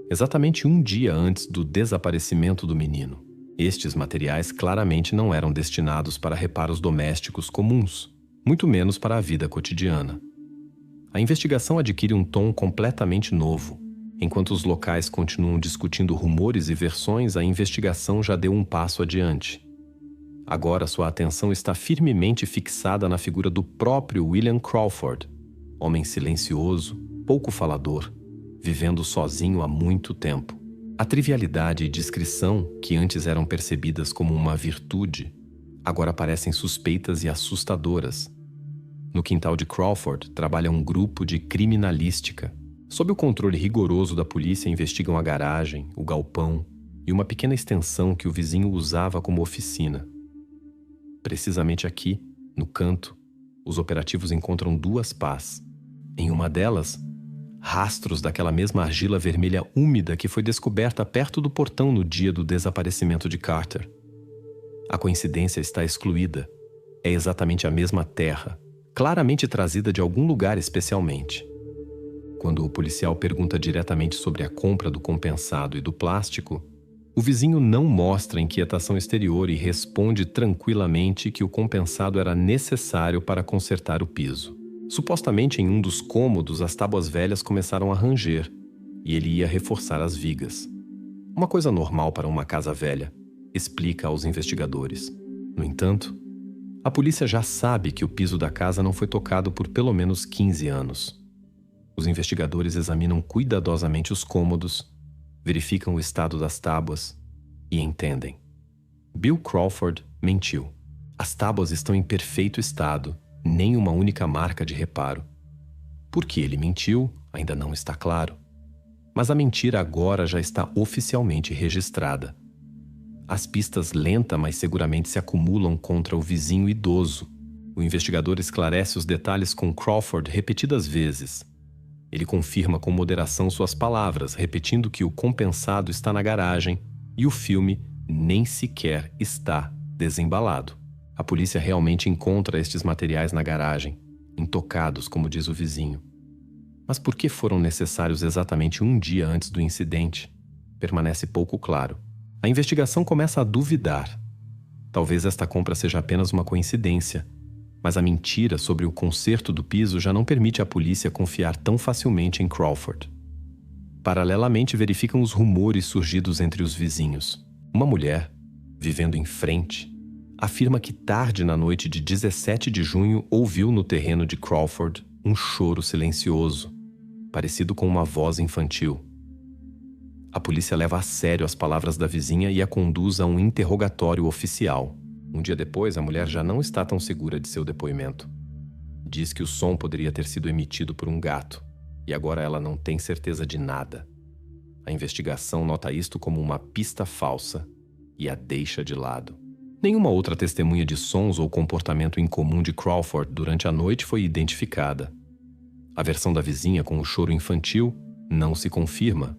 Exatamente um dia antes do desaparecimento do menino. Estes materiais claramente não eram destinados para reparos domésticos comuns, muito menos para a vida cotidiana. A investigação adquire um tom completamente novo. Enquanto os locais continuam discutindo rumores e versões, a investigação já deu um passo adiante. Agora sua atenção está firmemente fixada na figura do próprio William Crawford, homem silencioso, pouco falador, vivendo sozinho há muito tempo. A trivialidade e discrição, que antes eram percebidas como uma virtude, agora parecem suspeitas e assustadoras. No quintal de Crawford trabalha um grupo de criminalística. Sob o controle rigoroso da polícia, investigam a garagem, o galpão e uma pequena extensão que o vizinho usava como oficina. Precisamente aqui, no canto, os operativos encontram 2 pás. Em uma delas, rastros daquela mesma argila vermelha úmida que foi descoberta perto do portão no dia do desaparecimento de Carter. A coincidência está excluída. É exatamente a mesma terra, claramente trazida de algum lugar especialmente. Quando o policial pergunta diretamente sobre a compra do compensado e do plástico, o vizinho não mostra inquietação exterior e responde tranquilamente que o compensado era necessário para consertar o piso. Supostamente em um dos cômodos as tábuas velhas começaram a ranger e ele ia reforçar as vigas. Uma coisa normal para uma casa velha, explica aos investigadores. No entanto, a polícia já sabe que o piso da casa não foi tocado por pelo menos 15 anos. Os investigadores examinam cuidadosamente os cômodos, verificam o estado das tábuas e entendem. Bill Crawford mentiu. As tábuas estão em perfeito estado, nem uma única marca de reparo. Por que ele mentiu, ainda não está claro. Mas a mentira agora já está oficialmente registrada. As pistas lenta, mas seguramente se acumulam contra o vizinho idoso. O investigador esclarece os detalhes com Crawford repetidas vezes. Ele confirma com moderação suas palavras, repetindo que o compensado está na garagem e o filme nem sequer está desembalado. A polícia realmente encontra estes materiais na garagem, intocados, como diz o vizinho. Mas por que foram necessários exatamente um dia antes do incidente? Permanece pouco claro. A investigação começa a duvidar. Talvez esta compra seja apenas uma coincidência, mas a mentira sobre o conserto do piso já não permite à polícia confiar tão facilmente em Crawford. Paralelamente, verificam os rumores surgidos entre os vizinhos. Uma mulher, vivendo em frente, afirma que tarde na noite de 17 de junho ouviu no terreno de Crawford um choro silencioso, parecido com uma voz infantil. A polícia leva a sério as palavras da vizinha e a conduz a um interrogatório oficial. Um dia depois, a mulher já não está tão segura de seu depoimento. Diz que o som poderia ter sido emitido por um gato, e agora ela não tem certeza de nada. A investigação nota isto como uma pista falsa e a deixa de lado. Nenhuma outra testemunha de sons ou comportamento incomum de Crawford durante a noite foi identificada. A versão da vizinha com o choro infantil não se confirma.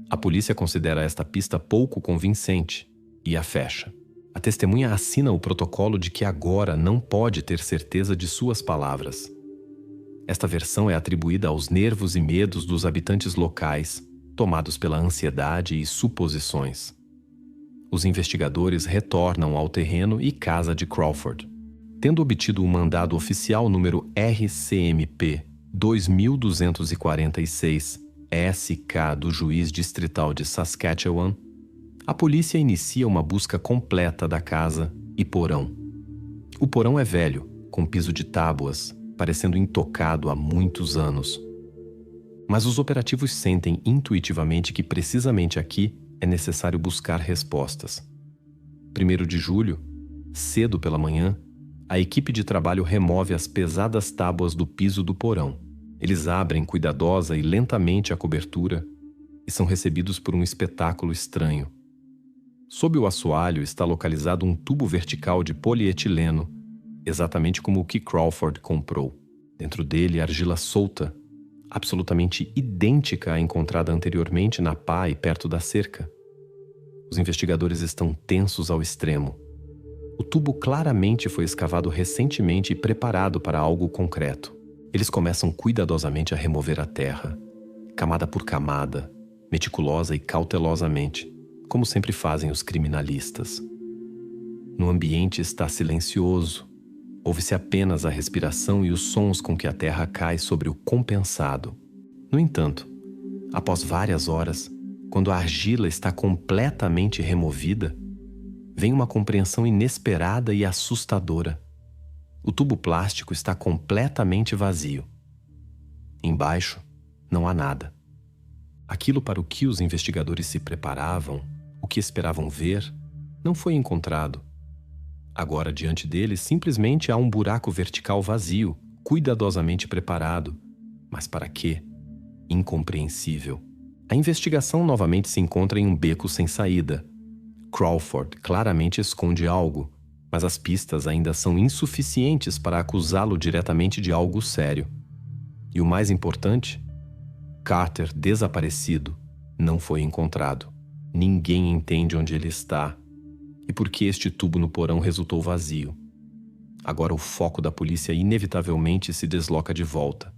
A polícia considera esta pista pouco convincente e a fecha. A testemunha assina o protocolo de que agora não pode ter certeza de suas palavras. Esta versão é atribuída aos nervos e medos dos habitantes locais, tomados pela ansiedade e suposições. Os investigadores retornam ao terreno e casa de Crawford. Tendo obtido o mandado oficial número RCMP 2246 SK do juiz distrital de Saskatchewan, a polícia inicia uma busca completa da casa e porão. O porão é velho, com piso de tábuas, parecendo intocado há muitos anos. Mas os operativos sentem intuitivamente que precisamente aqui é necessário buscar respostas. 1º de julho, cedo pela manhã, a equipe de trabalho remove as pesadas tábuas do piso do porão. Eles abrem cuidadosa e lentamente a cobertura e são recebidos por um espetáculo estranho. Sob o assoalho está localizado um tubo vertical de polietileno, exatamente como o que Crawford comprou. Dentro dele, argila solta, absolutamente idêntica à encontrada anteriormente na pá e perto da cerca. Os investigadores estão tensos ao extremo. O tubo claramente foi escavado recentemente e preparado para algo concreto. Eles começam cuidadosamente a remover a terra, camada por camada, meticulosa e cautelosamente, como sempre fazem os criminalistas. No ambiente está silencioso. Ouve-se apenas a respiração e os sons com que a terra cai sobre o compensado. No entanto, após várias horas, quando a argila está completamente removida, vem uma compreensão inesperada e assustadora. O tubo plástico está completamente vazio. Embaixo, não há nada. Aquilo para o que os investigadores se preparavam, o que esperavam ver, não foi encontrado. Agora, diante deles, simplesmente há um buraco vertical vazio, cuidadosamente preparado. Mas para quê? Incompreensível. A investigação novamente se encontra em um beco sem saída. Crawford claramente esconde algo, mas as pistas ainda são insuficientes para acusá-lo diretamente de algo sério. E o mais importante? Carter, desaparecido, não foi encontrado. Ninguém entende onde ele está e por que este tubo no porão resultou vazio. Agora o foco da polícia inevitavelmente se desloca de volta.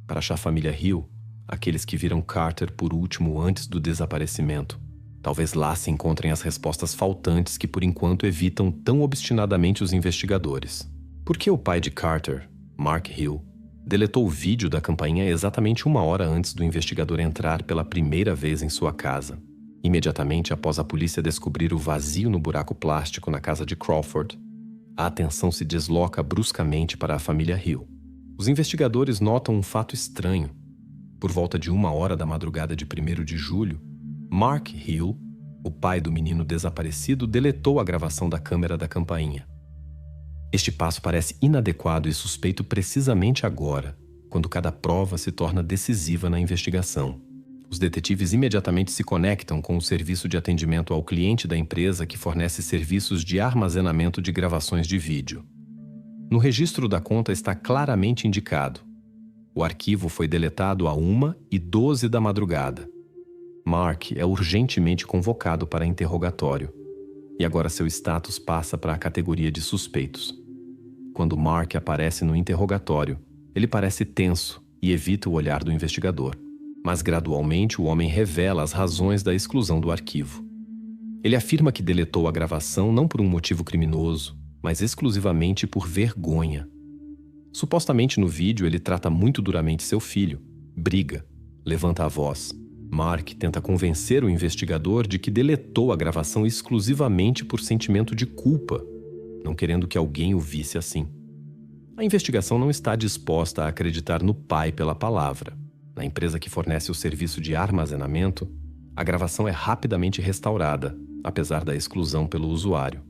Para a família Hill, aqueles que viram Carter por último antes do desaparecimento. Talvez lá se encontrem as respostas faltantes que por enquanto evitam tão obstinadamente os investigadores. Por que o pai de Carter, Mark Hill, deletou o vídeo da campainha exatamente 1 hora antes do investigador entrar pela primeira vez em sua casa? Imediatamente após a polícia descobrir o vazio no buraco plástico na casa de Crawford, a atenção se desloca bruscamente para a família Hill. Os investigadores notam um fato estranho. Por volta de 1 hora da madrugada de 1º de julho, Mark Hill, o pai do menino desaparecido, deletou a gravação da câmera da campainha. Este passo parece inadequado e suspeito precisamente agora, quando cada prova se torna decisiva na investigação. Os detetives imediatamente se conectam com o serviço de atendimento ao cliente da empresa que fornece serviços de armazenamento de gravações de vídeo. No registro da conta está claramente indicado: o arquivo foi deletado a 1h12 da madrugada. Mark é urgentemente convocado para interrogatório, e agora seu status passa para a categoria de suspeitos. Quando Mark aparece no interrogatório, ele parece tenso e evita o olhar do investigador. Mas gradualmente o homem revela as razões da exclusão do arquivo. Ele afirma que deletou a gravação não por um motivo criminoso, mas exclusivamente por vergonha. Supostamente no vídeo ele trata muito duramente seu filho, briga, levanta a voz. Mark tenta convencer o investigador de que deletou a gravação exclusivamente por sentimento de culpa, não querendo que alguém o visse assim. A investigação não está disposta a acreditar no pai pela palavra. Na empresa que fornece o serviço de armazenamento, a gravação é rapidamente restaurada, apesar da exclusão pelo usuário.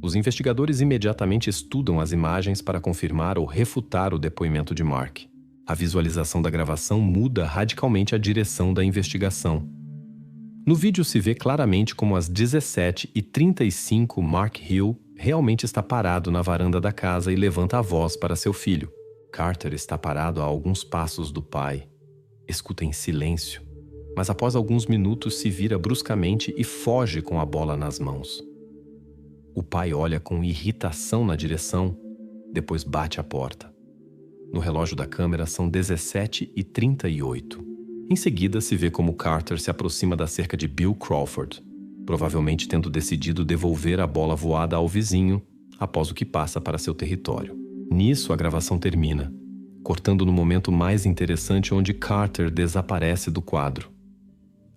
Os investigadores imediatamente estudam as imagens para confirmar ou refutar o depoimento de Mark. A visualização da gravação muda radicalmente a direção da investigação. No vídeo se vê claramente como às 17h35 Mark Hill realmente está parado na varanda da casa e levanta a voz para seu filho. Carter está parado a alguns passos do pai. Escuta em silêncio, mas após alguns minutos se vira bruscamente e foge com a bola nas mãos. O pai olha com irritação na direção, depois bate a porta. No relógio da câmera são 17h38. Em seguida se vê como Carter se aproxima da cerca de Bill Crawford, provavelmente tendo decidido devolver a bola voada ao vizinho após o que passa para seu território. Nisso a gravação termina, cortando no momento mais interessante onde Carter desaparece do quadro.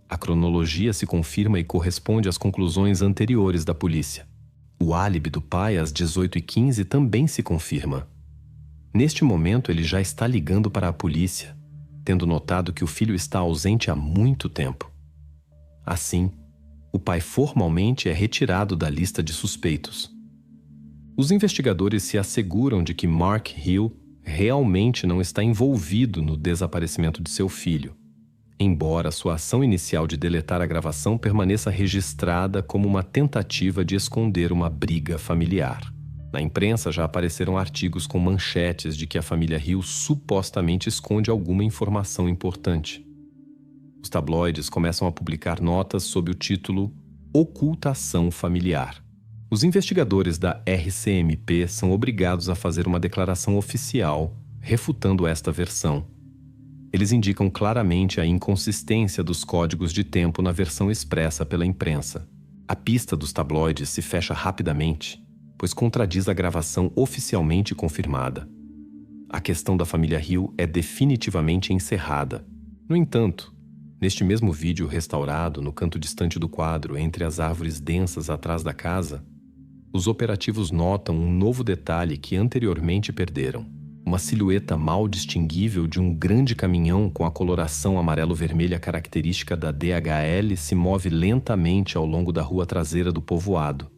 A cronologia se confirma e corresponde às conclusões anteriores da polícia. O álibi do pai às 18h15 também se confirma. Neste momento ele já está ligando para a polícia, tendo notado que o filho está ausente há muito tempo. Assim, o pai formalmente é retirado da lista de suspeitos. Os investigadores se asseguram de que Mark Hill realmente não está envolvido no desaparecimento de seu filho, embora sua ação inicial de deletar a gravação permaneça registrada como uma tentativa de esconder uma briga familiar. Na imprensa já apareceram artigos com manchetes de que a família Hill supostamente esconde alguma informação importante. Os tabloides começam a publicar notas sob o título Ocultação Familiar. Os investigadores da RCMP são obrigados a fazer uma declaração oficial refutando esta versão. Eles indicam claramente a inconsistência dos códigos de tempo na versão expressa pela imprensa. A pista dos tabloides se fecha rapidamente, pois contradiz a gravação oficialmente confirmada. A questão da família Hill é definitivamente encerrada. No entanto, neste mesmo vídeo restaurado no canto distante do quadro, entre as árvores densas atrás da casa, os operativos notam um novo detalhe que anteriormente perderam. Uma silhueta mal distinguível de um grande caminhão com a coloração amarelo-vermelha característica da DHL se move lentamente ao longo da rua traseira do povoado.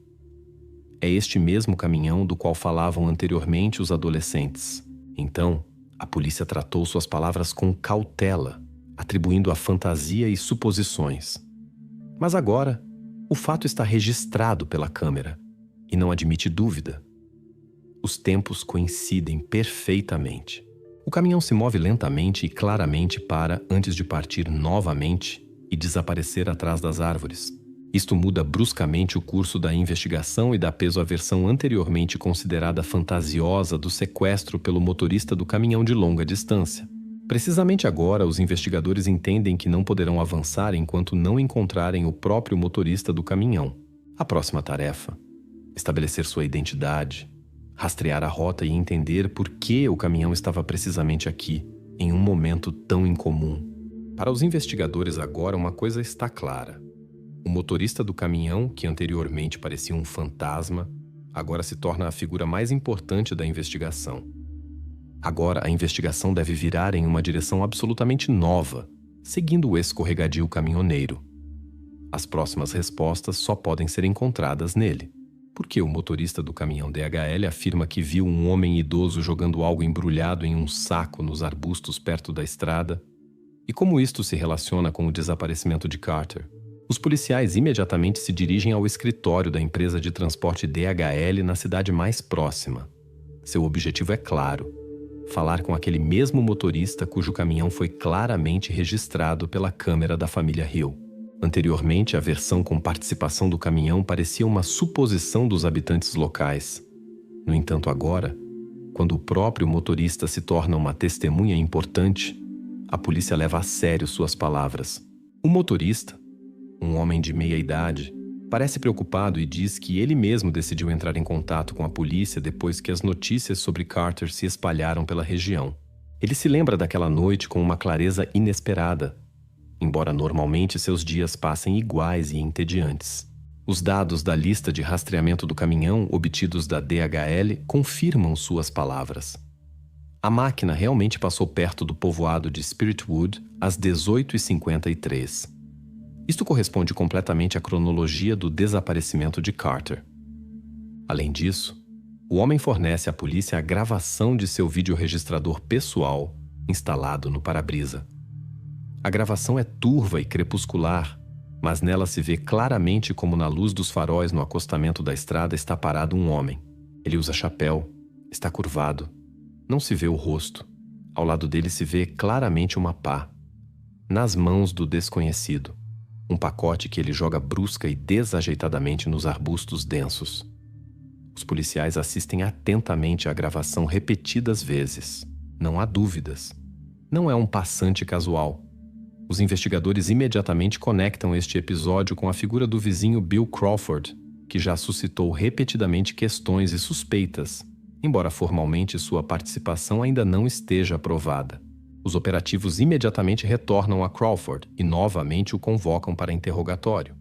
É este mesmo caminhão do qual falavam anteriormente os adolescentes. Então, a polícia tratou suas palavras com cautela, atribuindo a fantasia e suposições. Mas agora, o fato está registrado pela câmera e não admite dúvida. Os tempos coincidem perfeitamente. O caminhão se move lentamente e claramente para antes de partir novamente e desaparecer atrás das árvores. Isto muda bruscamente o curso da investigação e dá peso à versão anteriormente considerada fantasiosa do sequestro pelo motorista do caminhão de longa distância. Precisamente agora, os investigadores entendem que não poderão avançar enquanto não encontrarem o próprio motorista do caminhão. A próxima tarefa: estabelecer sua identidade, rastrear a rota e entender por que o caminhão estava precisamente aqui, em um momento tão incomum. Para os investigadores agora, uma coisa está clara. O motorista do caminhão, que anteriormente parecia um fantasma, agora se torna a figura mais importante da investigação. Agora a investigação deve virar em uma direção absolutamente nova, seguindo o escorregadio caminhoneiro. As próximas respostas só podem ser encontradas nele. Porque o motorista do caminhão DHL afirma que viu um homem idoso jogando algo embrulhado em um saco nos arbustos perto da estrada? E como isto se relaciona com o desaparecimento de Carter? Os policiais imediatamente se dirigem ao escritório da empresa de transporte DHL na cidade mais próxima. Seu objetivo é claro: falar com aquele mesmo motorista cujo caminhão foi claramente registrado pela câmera da família Hill. Anteriormente, a versão com participação do caminhão parecia uma suposição dos habitantes locais. No entanto, agora, quando o próprio motorista se torna uma testemunha importante, a polícia leva a sério suas palavras. O motorista, um homem de meia idade, parece preocupado e diz que ele mesmo decidiu entrar em contato com a polícia depois que as notícias sobre Carter se espalharam pela região. Ele se lembra daquela noite com uma clareza inesperada, embora normalmente seus dias passem iguais e entediantes. Os dados da lista de rastreamento do caminhão obtidos da DHL confirmam suas palavras. A máquina realmente passou perto do povoado de Spiritwood às 18h53. Isto corresponde completamente à cronologia do desaparecimento de Carter. Além disso, o homem fornece à polícia a gravação de seu videoregistrador pessoal instalado no para-brisa. A gravação é turva e crepuscular, mas nela se vê claramente como na luz dos faróis no acostamento da estrada está parado um homem. Ele usa chapéu, está curvado. Não se vê o rosto. Ao lado dele se vê claramente uma pá. Nas mãos do desconhecido. Um pacote que ele joga brusca e desajeitadamente nos arbustos densos. Os policiais assistem atentamente à gravação repetidas vezes. Não há dúvidas. Não é um passante casual. Os investigadores imediatamente conectam este episódio com a figura do vizinho Bill Crawford, que já suscitou repetidamente questões e suspeitas, embora formalmente sua participação ainda não esteja aprovada. Os operativos imediatamente retornam a Crawford e novamente o convocam para interrogatório.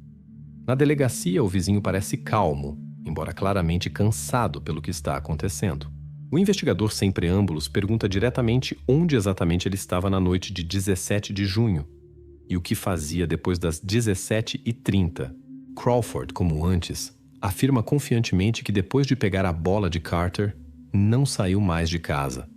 Na delegacia, o vizinho parece calmo, embora claramente cansado pelo que está acontecendo. O investigador sem preâmbulos pergunta diretamente onde exatamente ele estava na noite de 17 de junho e o que fazia depois das 17h30. Crawford, como antes, afirma confiantemente que depois de pegar a bola de Carter, não saiu mais de casa.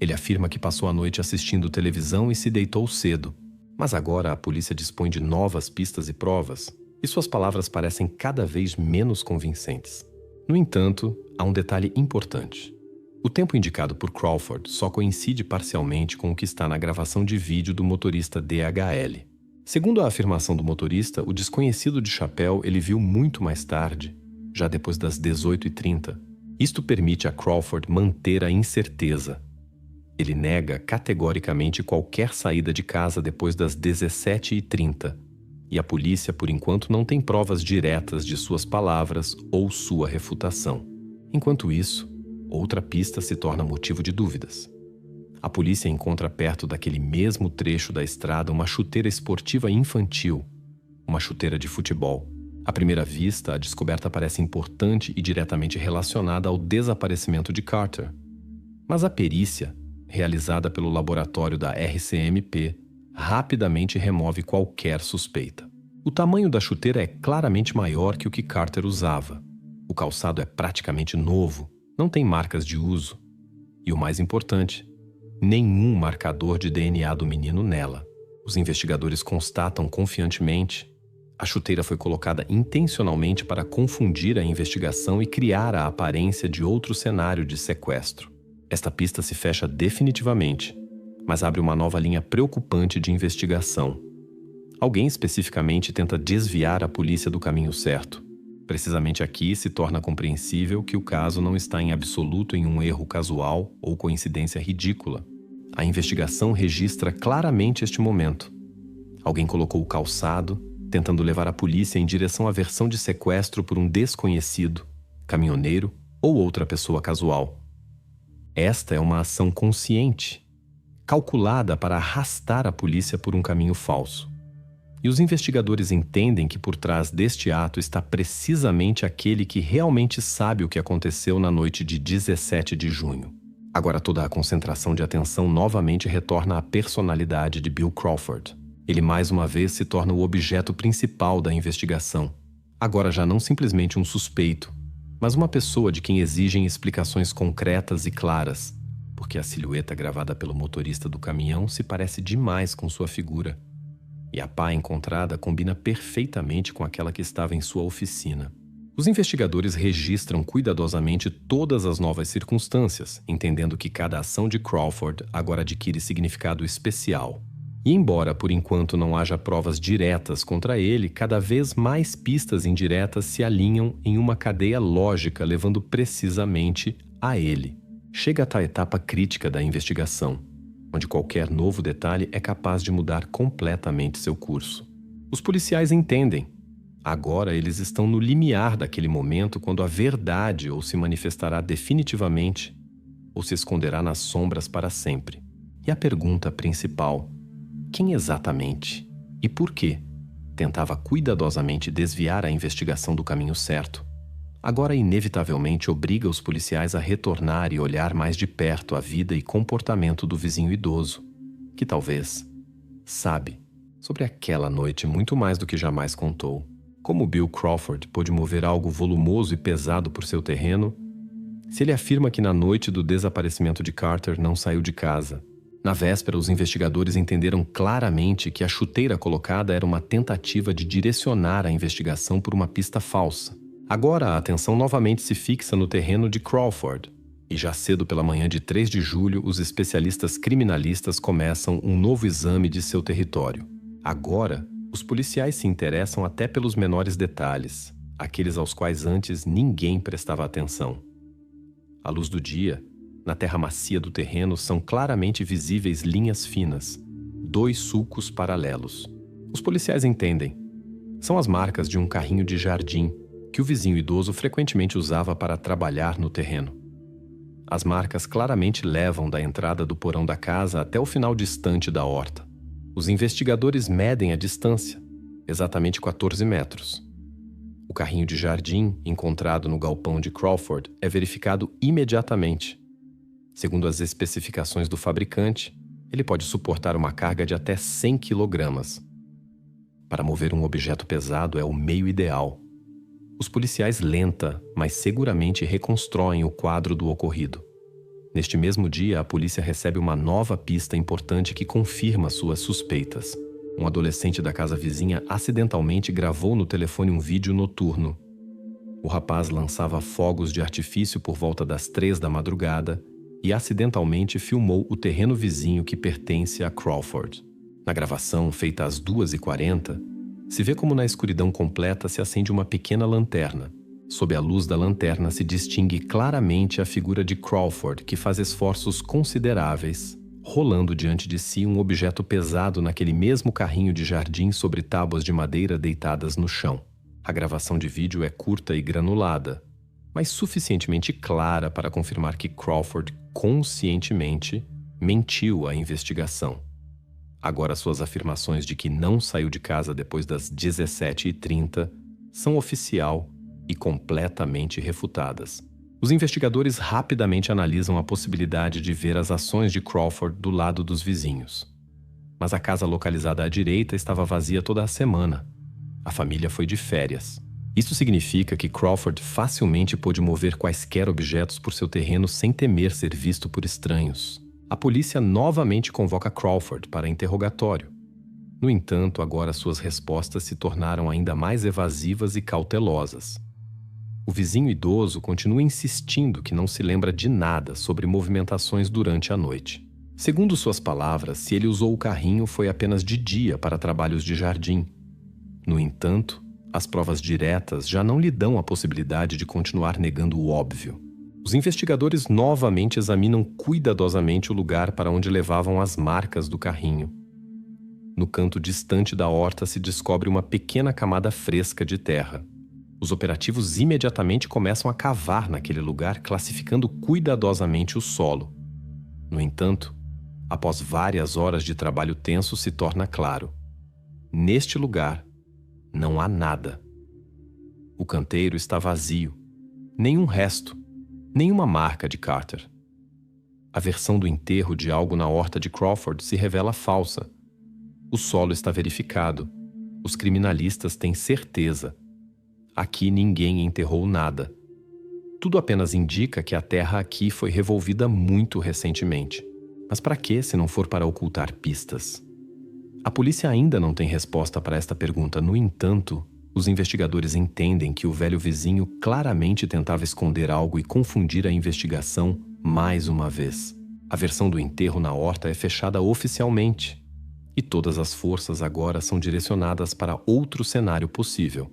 Ele afirma que passou a noite assistindo televisão e se deitou cedo, mas agora a polícia dispõe de novas pistas e provas, e suas palavras parecem cada vez menos convincentes. No entanto, há um detalhe importante. O tempo indicado por Crawford só coincide parcialmente com o que está na gravação de vídeo do motorista DHL. Segundo a afirmação do motorista, o desconhecido de chapéu ele viu muito mais tarde, já depois das 18h30. Isto permite a Crawford manter a incerteza. Ele nega categoricamente qualquer saída de casa depois das 17h30, e a polícia, por enquanto, não tem provas diretas de suas palavras ou sua refutação. Enquanto isso, outra pista se torna motivo de dúvidas. A polícia encontra perto daquele mesmo trecho da estrada uma chuteira esportiva infantil, uma chuteira de futebol. À primeira vista, a descoberta parece importante e diretamente relacionada ao desaparecimento de Carter. Mas a perícia, realizada pelo laboratório da RCMP, rapidamente remove qualquer suspeita. O tamanho da chuteira é claramente maior que o que Carter usava. O calçado é praticamente novo, não tem marcas de uso. E o mais importante, nenhum marcador de DNA do menino nela. Os investigadores constatam confiantemente: a chuteira foi colocada intencionalmente para confundir a investigação e criar a aparência de outro cenário de sequestro. Esta pista se fecha definitivamente, mas abre uma nova linha preocupante de investigação. Alguém especificamente tenta desviar a polícia do caminho certo. Precisamente aqui se torna compreensível que o caso não está em absoluto em um erro casual ou coincidência ridícula. A investigação registra claramente este momento. Alguém colocou o calçado, tentando levar a polícia em direção à versão de sequestro por um desconhecido, caminhoneiro ou outra pessoa casual. Esta é uma ação consciente, calculada para arrastar a polícia por um caminho falso. E os investigadores entendem que por trás deste ato está precisamente aquele que realmente sabe o que aconteceu na noite de 17 de junho. Agora toda a concentração de atenção novamente retorna à personalidade de Bill Crawford. Ele mais uma vez se torna o objeto principal da investigação. Agora já não simplesmente um suspeito, mas uma pessoa de quem exigem explicações concretas e claras, porque a silhueta gravada pelo motorista do caminhão se parece demais com sua figura. E a pá encontrada combina perfeitamente com aquela que estava em sua oficina. Os investigadores registram cuidadosamente todas as novas circunstâncias, entendendo que cada ação de Crawford agora adquire significado especial. E embora por enquanto não haja provas diretas contra ele, cada vez mais pistas indiretas se alinham em uma cadeia lógica levando precisamente a ele. Chega a etapa crítica da investigação, onde qualquer novo detalhe é capaz de mudar completamente seu curso. Os policiais entendem. Agora eles estão no limiar daquele momento quando a verdade ou se manifestará definitivamente ou se esconderá nas sombras para sempre. E a pergunta principal: quem exatamente e por quê tentava cuidadosamente desviar a investigação do caminho certo, agora inevitavelmente obriga os policiais a retornar e olhar mais de perto a vida e comportamento do vizinho idoso, que talvez sabe sobre aquela noite muito mais do que jamais contou. Como Bill Crawford pôde mover algo volumoso e pesado por seu terreno, se ele afirma que na noite do desaparecimento de Carter não saiu de casa, Na véspera, os investigadores entenderam claramente que a chuteira colocada era uma tentativa de direcionar a investigação por uma pista falsa. Agora, a atenção novamente se fixa no terreno de Crawford. E já cedo pela manhã de 3 de julho, os especialistas criminalistas começam um novo exame de seu território. Agora, os policiais se interessam até pelos menores detalhes, aqueles aos quais antes ninguém prestava atenção. À luz do dia, na terra macia do terreno são claramente visíveis linhas finas, 2 sulcos paralelos. Os policiais entendem. São as marcas de um carrinho de jardim que o vizinho idoso frequentemente usava para trabalhar no terreno. As marcas claramente levam da entrada do porão da casa até o final distante da horta. Os investigadores medem a distância, exatamente 14 metros. O carrinho de jardim, encontrado no galpão de Crawford, é verificado imediatamente. Segundo as especificações do fabricante, ele pode suportar uma carga de até 100 kg. Para mover um objeto pesado é o meio ideal. Os policiais lenta, mas seguramente reconstruem o quadro do ocorrido. Neste mesmo dia, a polícia recebe uma nova pista importante que confirma suas suspeitas. Um adolescente da casa vizinha acidentalmente gravou no telefone um vídeo noturno. O rapaz lançava fogos de artifício por volta das 3 da madrugada e acidentalmente filmou o terreno vizinho que pertence a Crawford. Na gravação, feita às 2h40, se vê como na escuridão completa se acende uma pequena lanterna. Sob a luz da lanterna se distingue claramente a figura de Crawford, que faz esforços consideráveis, rolando diante de si um objeto pesado naquele mesmo carrinho de jardim sobre tábuas de madeira deitadas no chão. A gravação de vídeo é curta e granulada, mas suficientemente clara para confirmar que Crawford conscientemente mentiu à investigação. Agora suas afirmações de que não saiu de casa depois das 17h30 são oficial e completamente refutadas. Os investigadores rapidamente analisam a possibilidade de ver as ações de Crawford do lado dos vizinhos. Mas a casa localizada à direita estava vazia toda a semana. A família foi de férias. Isso significa que Crawford facilmente pôde mover quaisquer objetos por seu terreno sem temer ser visto por estranhos. A polícia novamente convoca Crawford para interrogatório. No entanto, agora suas respostas se tornaram ainda mais evasivas e cautelosas. O vizinho idoso continua insistindo que não se lembra de nada sobre movimentações durante a noite. Segundo suas palavras, se ele usou o carrinho foi apenas de dia para trabalhos de jardim. No entanto, as provas diretas já não lhe dão a possibilidade de continuar negando o óbvio. Os investigadores novamente examinam cuidadosamente o lugar para onde levavam as marcas do carrinho. No canto distante da horta se descobre uma pequena camada fresca de terra. Os operativos imediatamente começam a cavar naquele lugar, classificando cuidadosamente o solo. No entanto, após várias horas de trabalho tenso, se torna claro: neste lugar não há nada. O canteiro está vazio. Nenhum resto. Nenhuma marca de Carter. A versão do enterro de algo na horta de Crawford se revela falsa. O solo está verificado. Os criminalistas têm certeza. Aqui ninguém enterrou nada. Tudo apenas indica que a terra aqui foi revolvida muito recentemente. Mas para quê, se não for para ocultar pistas? A polícia ainda não tem resposta para esta pergunta. No entanto, os investigadores entendem que o velho vizinho claramente tentava esconder algo e confundir a investigação mais uma vez. A versão do enterro na horta é fechada oficialmente, e todas as forças agora são direcionadas para outro cenário possível.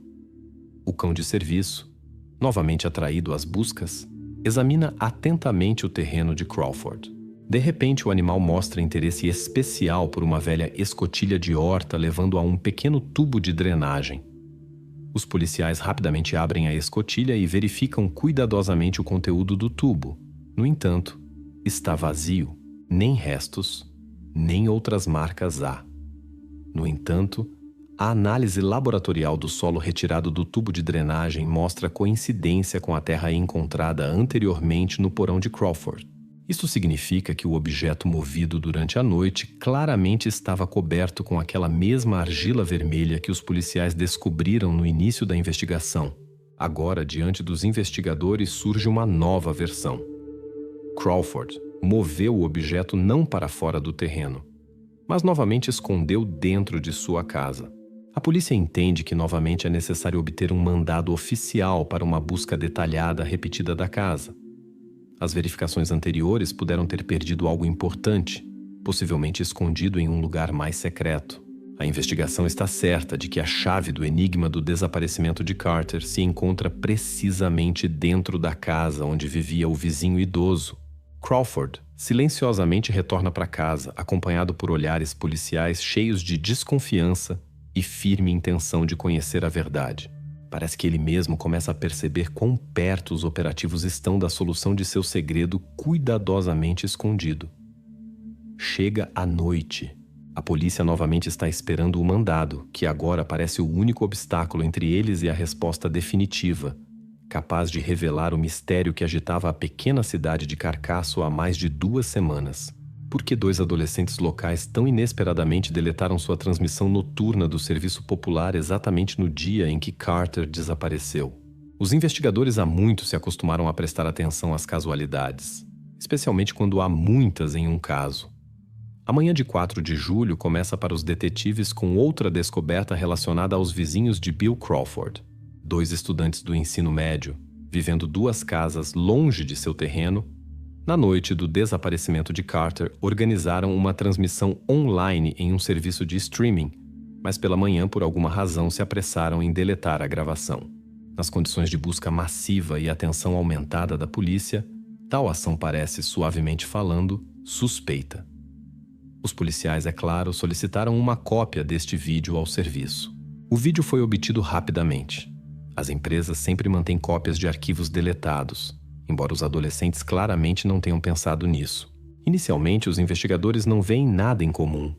O cão de serviço, novamente atraído às buscas, examina atentamente o terreno de Crawford. De repente, o animal mostra interesse especial por uma velha escotilha de horta levando a um pequeno tubo de drenagem. Os policiais rapidamente abrem a escotilha e verificam cuidadosamente o conteúdo do tubo. No entanto, está vazio. Nem restos, nem outras marcas há. No entanto, a análise laboratorial do solo retirado do tubo de drenagem mostra coincidência com a terra encontrada anteriormente no porão de Crawford. Isso significa que o objeto movido durante a noite claramente estava coberto com aquela mesma argila vermelha que os policiais descobriram no início da investigação. Agora, diante dos investigadores, surge uma nova versão. Crawford moveu o objeto não para fora do terreno, mas novamente escondeu dentro de sua casa. A polícia entende que novamente é necessário obter um mandado oficial para uma busca detalhada repetida da casa. As verificações anteriores puderam ter perdido algo importante, possivelmente escondido em um lugar mais secreto. A investigação está certa de que a chave do enigma do desaparecimento de Carter se encontra precisamente dentro da casa onde vivia o vizinho idoso. Crawford silenciosamente retorna para casa, acompanhado por olhares policiais cheios de desconfiança e firme intenção de conhecer a verdade. Parece que ele mesmo começa a perceber quão perto os operativos estão da solução de seu segredo cuidadosamente escondido. Chega a noite. A polícia novamente está esperando o mandado, que agora parece o único obstáculo entre eles e a resposta definitiva, capaz de revelar o mistério que agitava a pequena cidade de Carcasso há mais de 2 semanas. Por que 2 adolescentes locais tão inesperadamente deletaram sua transmissão noturna do serviço popular exatamente no dia em que Carter desapareceu? Os investigadores há muito se acostumaram a prestar atenção às casualidades, especialmente quando há muitas em um caso. A manhã de 4 de julho começa para os detetives com outra descoberta relacionada aos vizinhos de Bill Crawford. 2 estudantes do ensino médio, vivendo 2 casas longe de seu terreno, na noite do desaparecimento de Carter, organizaram uma transmissão online em um serviço de streaming, mas pela manhã, por alguma razão, se apressaram em deletar a gravação. Nas condições de busca massiva e atenção aumentada da polícia, tal ação parece, suavemente falando, suspeita. Os policiais, é claro, solicitaram uma cópia deste vídeo ao serviço. O vídeo foi obtido rapidamente. As empresas sempre mantêm cópias de arquivos deletados, embora os adolescentes claramente não tenham pensado nisso. Inicialmente, os investigadores não veem nada em comum.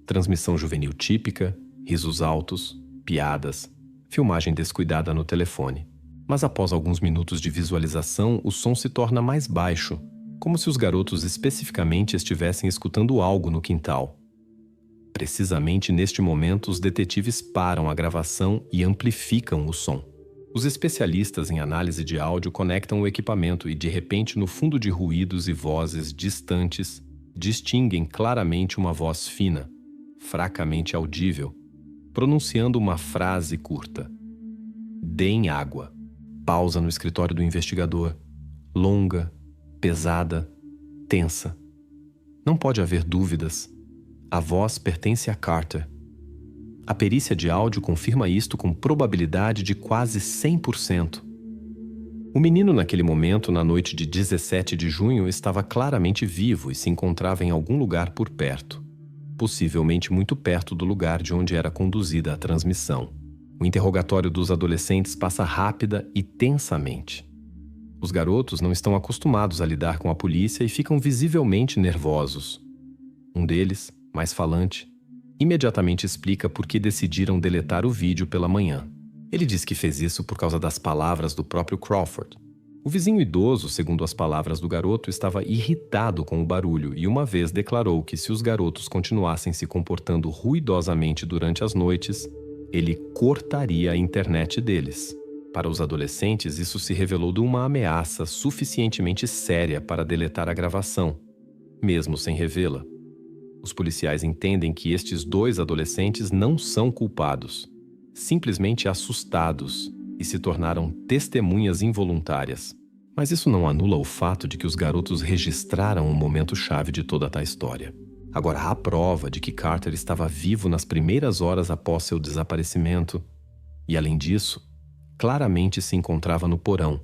Transmissão juvenil típica, risos altos, piadas, filmagem descuidada no telefone. Mas após alguns minutos de visualização, o som se torna mais baixo, como se os garotos especificamente estivessem escutando algo no quintal. Precisamente neste momento, os detetives param a gravação e amplificam o som. Os especialistas em análise de áudio conectam o equipamento e, de repente, no fundo de ruídos e vozes distantes, distinguem claramente uma voz fina, fracamente audível, pronunciando uma frase curta. "Deem água." Pausa no escritório do investigador. Longa, pesada, tensa. Não pode haver dúvidas. A voz pertence a Carter. A perícia de áudio confirma isto com probabilidade de quase 100%. O menino naquele momento, na noite de 17 de junho, estava claramente vivo e se encontrava em algum lugar por perto, possivelmente muito perto do lugar de onde era conduzida a transmissão. O interrogatório dos adolescentes passa rápida e tensamente. Os garotos não estão acostumados a lidar com a polícia e ficam visivelmente nervosos. Um deles, mais falante, imediatamente explica por que decidiram deletar o vídeo pela manhã. Ele diz que fez isso por causa das palavras do próprio Crawford. O vizinho idoso, segundo as palavras do garoto, estava irritado com o barulho e uma vez declarou que se os garotos continuassem se comportando ruidosamente durante as noites, ele cortaria a internet deles. Para os adolescentes, isso se revelou de uma ameaça suficientemente séria para deletar a gravação, mesmo sem revê-la. Os policiais entendem que estes 2 adolescentes não são culpados, simplesmente assustados, e se tornaram testemunhas involuntárias. Mas isso não anula o fato de que os garotos registraram o momento-chave de toda a história. Agora, há prova de que Carter estava vivo nas primeiras horas após seu desaparecimento, e além disso, claramente se encontrava no porão,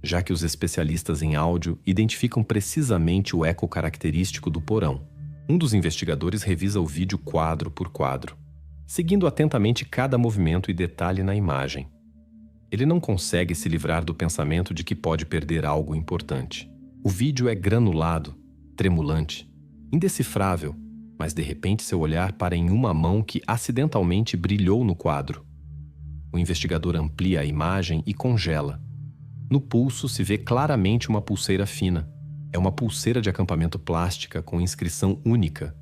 já que os especialistas em áudio identificam precisamente o eco característico do porão. Um dos investigadores revisa o vídeo quadro por quadro, seguindo atentamente cada movimento e detalhe na imagem. Ele não consegue se livrar do pensamento de que pode perder algo importante. O vídeo é granulado, tremulante, indecifrável, mas de repente seu olhar para em uma mão que acidentalmente brilhou no quadro. O investigador amplia a imagem e congela. No pulso se vê claramente uma pulseira fina. É uma pulseira de acampamento plástica com inscrição única,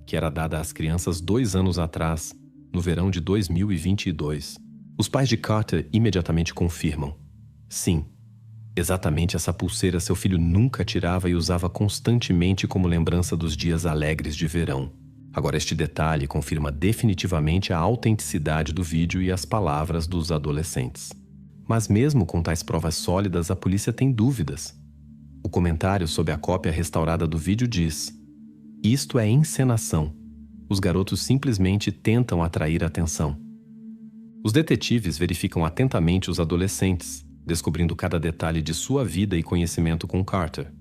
que era dada às crianças 2 anos atrás, no verão de 2022. Os pais de Carter imediatamente confirmam. Sim, Exatamente essa pulseira seu filho nunca tirava e usava constantemente como lembrança dos dias alegres de verão. Agora, este detalhe confirma definitivamente a autenticidade do vídeo e as palavras dos adolescentes. Mas mesmo com tais provas sólidas, a polícia tem dúvidas. O comentário sob a cópia restaurada do vídeo diz: "Isto é encenação. Os garotos simplesmente tentam atrair atenção." Os detetives verificam atentamente os adolescentes, descobrindo cada detalhe de sua vida e conhecimento com Carter.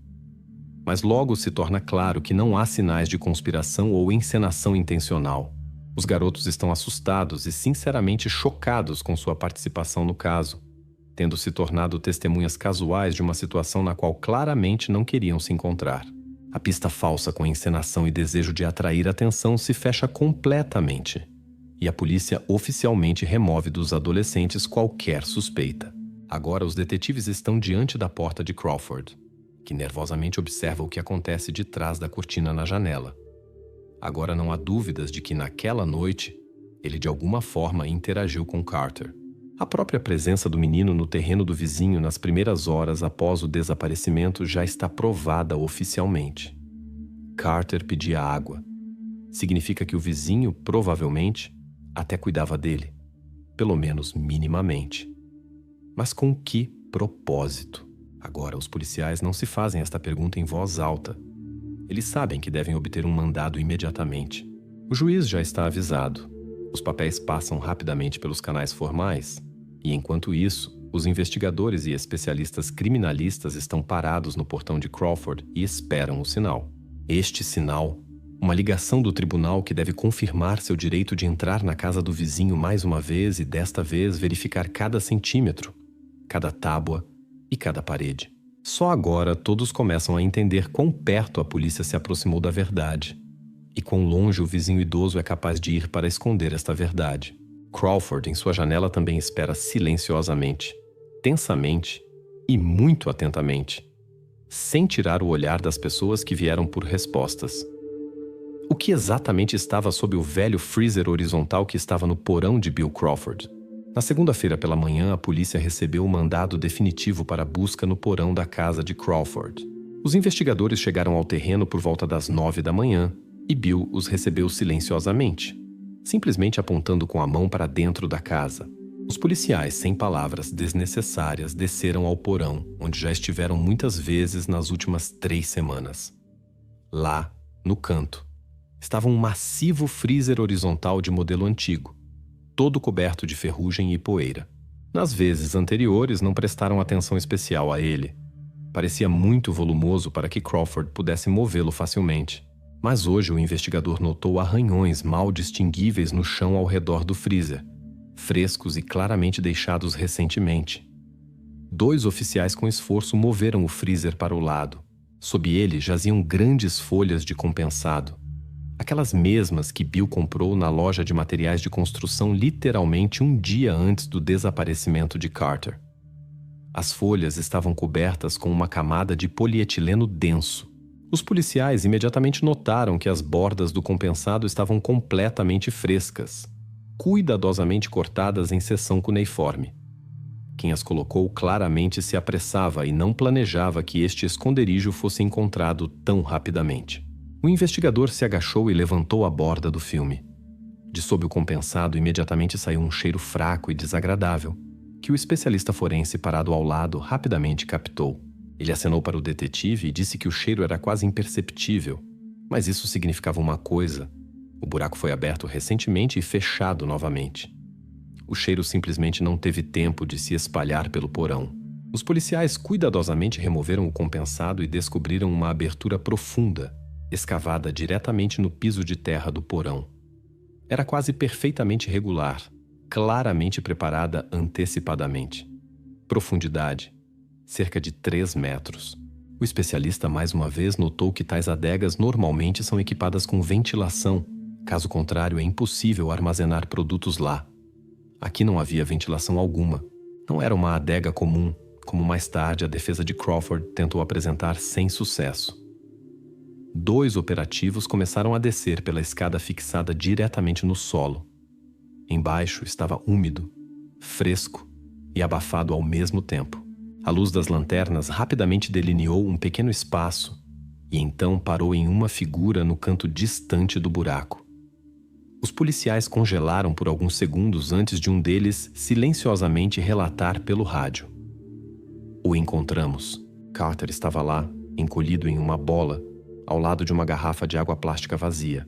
Mas logo se torna claro que não há sinais de conspiração ou encenação intencional. Os garotos estão assustados e sinceramente chocados com sua participação no caso, tendo se tornado testemunhas casuais de uma situação na qual claramente não queriam se encontrar. A pista falsa com encenação e desejo de atrair atenção se fecha completamente, e a polícia oficialmente remove dos adolescentes qualquer suspeita. Agora os detetives estão diante da porta de Crawford, que nervosamente observa o que acontece de trás da cortina na janela. Agora não há dúvidas de que naquela noite ele de alguma forma interagiu com Carter. A própria presença do menino no terreno do vizinho nas primeiras horas após o desaparecimento já está provada oficialmente. Carter pedia água. Significa que o vizinho, provavelmente, até cuidava dele, pelo menos minimamente. Mas com que propósito? Agora, os policiais não se fazem esta pergunta em voz alta. Eles sabem que devem obter um mandado imediatamente. O juiz já está avisado. Os papéis passam rapidamente pelos canais formais, e enquanto isso, os investigadores e especialistas criminalistas estão parados no portão de Crawford e esperam o sinal. Este sinal, uma ligação do tribunal que deve confirmar seu direito de entrar na casa do vizinho mais uma vez e desta vez verificar cada centímetro, cada tábua e cada parede. Só agora todos começam a entender quão perto a polícia se aproximou da verdade e quão longe o vizinho idoso é capaz de ir para esconder esta verdade. Crawford, em sua janela, também espera silenciosamente, tensamente e muito atentamente, sem tirar o olhar das pessoas que vieram por respostas. O que exatamente estava sob o velho freezer horizontal que estava no porão de Bill Crawford? Na segunda-feira pela manhã, a polícia recebeu o mandado definitivo para a busca no porão da casa de Crawford. Os investigadores chegaram ao terreno por volta das 9 da manhã e Bill os recebeu silenciosamente, simplesmente apontando com a mão para dentro da casa. Os policiais, sem palavras desnecessárias, desceram ao porão, onde já estiveram muitas vezes nas últimas 3 semanas. Lá, no canto, estava um massivo freezer horizontal de modelo antigo, todo coberto de ferrugem e poeira. Nas vezes anteriores, não prestaram atenção especial a ele. Parecia muito volumoso para que Crawford pudesse movê-lo facilmente. Mas hoje o investigador notou arranhões mal distinguíveis no chão ao redor do freezer, frescos e claramente deixados recentemente. 2 oficiais com esforço moveram o freezer para o lado. Sob ele jaziam grandes folhas de compensado, aquelas mesmas que Bill comprou na loja de materiais de construção literalmente um dia antes do desaparecimento de Carter. As folhas estavam cobertas com uma camada de polietileno denso. Os policiais imediatamente notaram que as bordas do compensado estavam completamente frescas, cuidadosamente cortadas em seção cuneiforme. Quem as colocou claramente se apressava e não planejava que este esconderijo fosse encontrado tão rapidamente. O investigador se agachou e levantou a borda do filme. De sob o compensado, imediatamente saiu um cheiro fraco e desagradável, que o especialista forense parado ao lado rapidamente captou. Ele acenou para o detetive e disse que o cheiro era quase imperceptível, mas isso significava uma coisa: o buraco foi aberto recentemente e fechado novamente. O cheiro simplesmente não teve tempo de se espalhar pelo porão. Os policiais cuidadosamente removeram o compensado e descobriram uma abertura profunda, escavada diretamente no piso de terra do porão. Era quase perfeitamente regular, claramente preparada antecipadamente. Profundidade: cerca de 3 metros. O especialista mais uma vez notou que tais adegas normalmente são equipadas com ventilação, caso contrário é impossível armazenar produtos lá. Aqui não havia ventilação alguma. Não era uma adega comum, como mais tarde a defesa de Crawford tentou apresentar sem sucesso. 2 operativos começaram a descer pela escada fixada diretamente no solo. Embaixo estava úmido, fresco e abafado ao mesmo tempo. A luz das lanternas rapidamente delineou um pequeno espaço e então parou em uma figura no canto distante do buraco. Os policiais congelaram por alguns segundos antes de um deles silenciosamente relatar pelo rádio. O encontramos. Carter estava lá, encolhido em uma bola, ao lado de uma garrafa de água plástica vazia.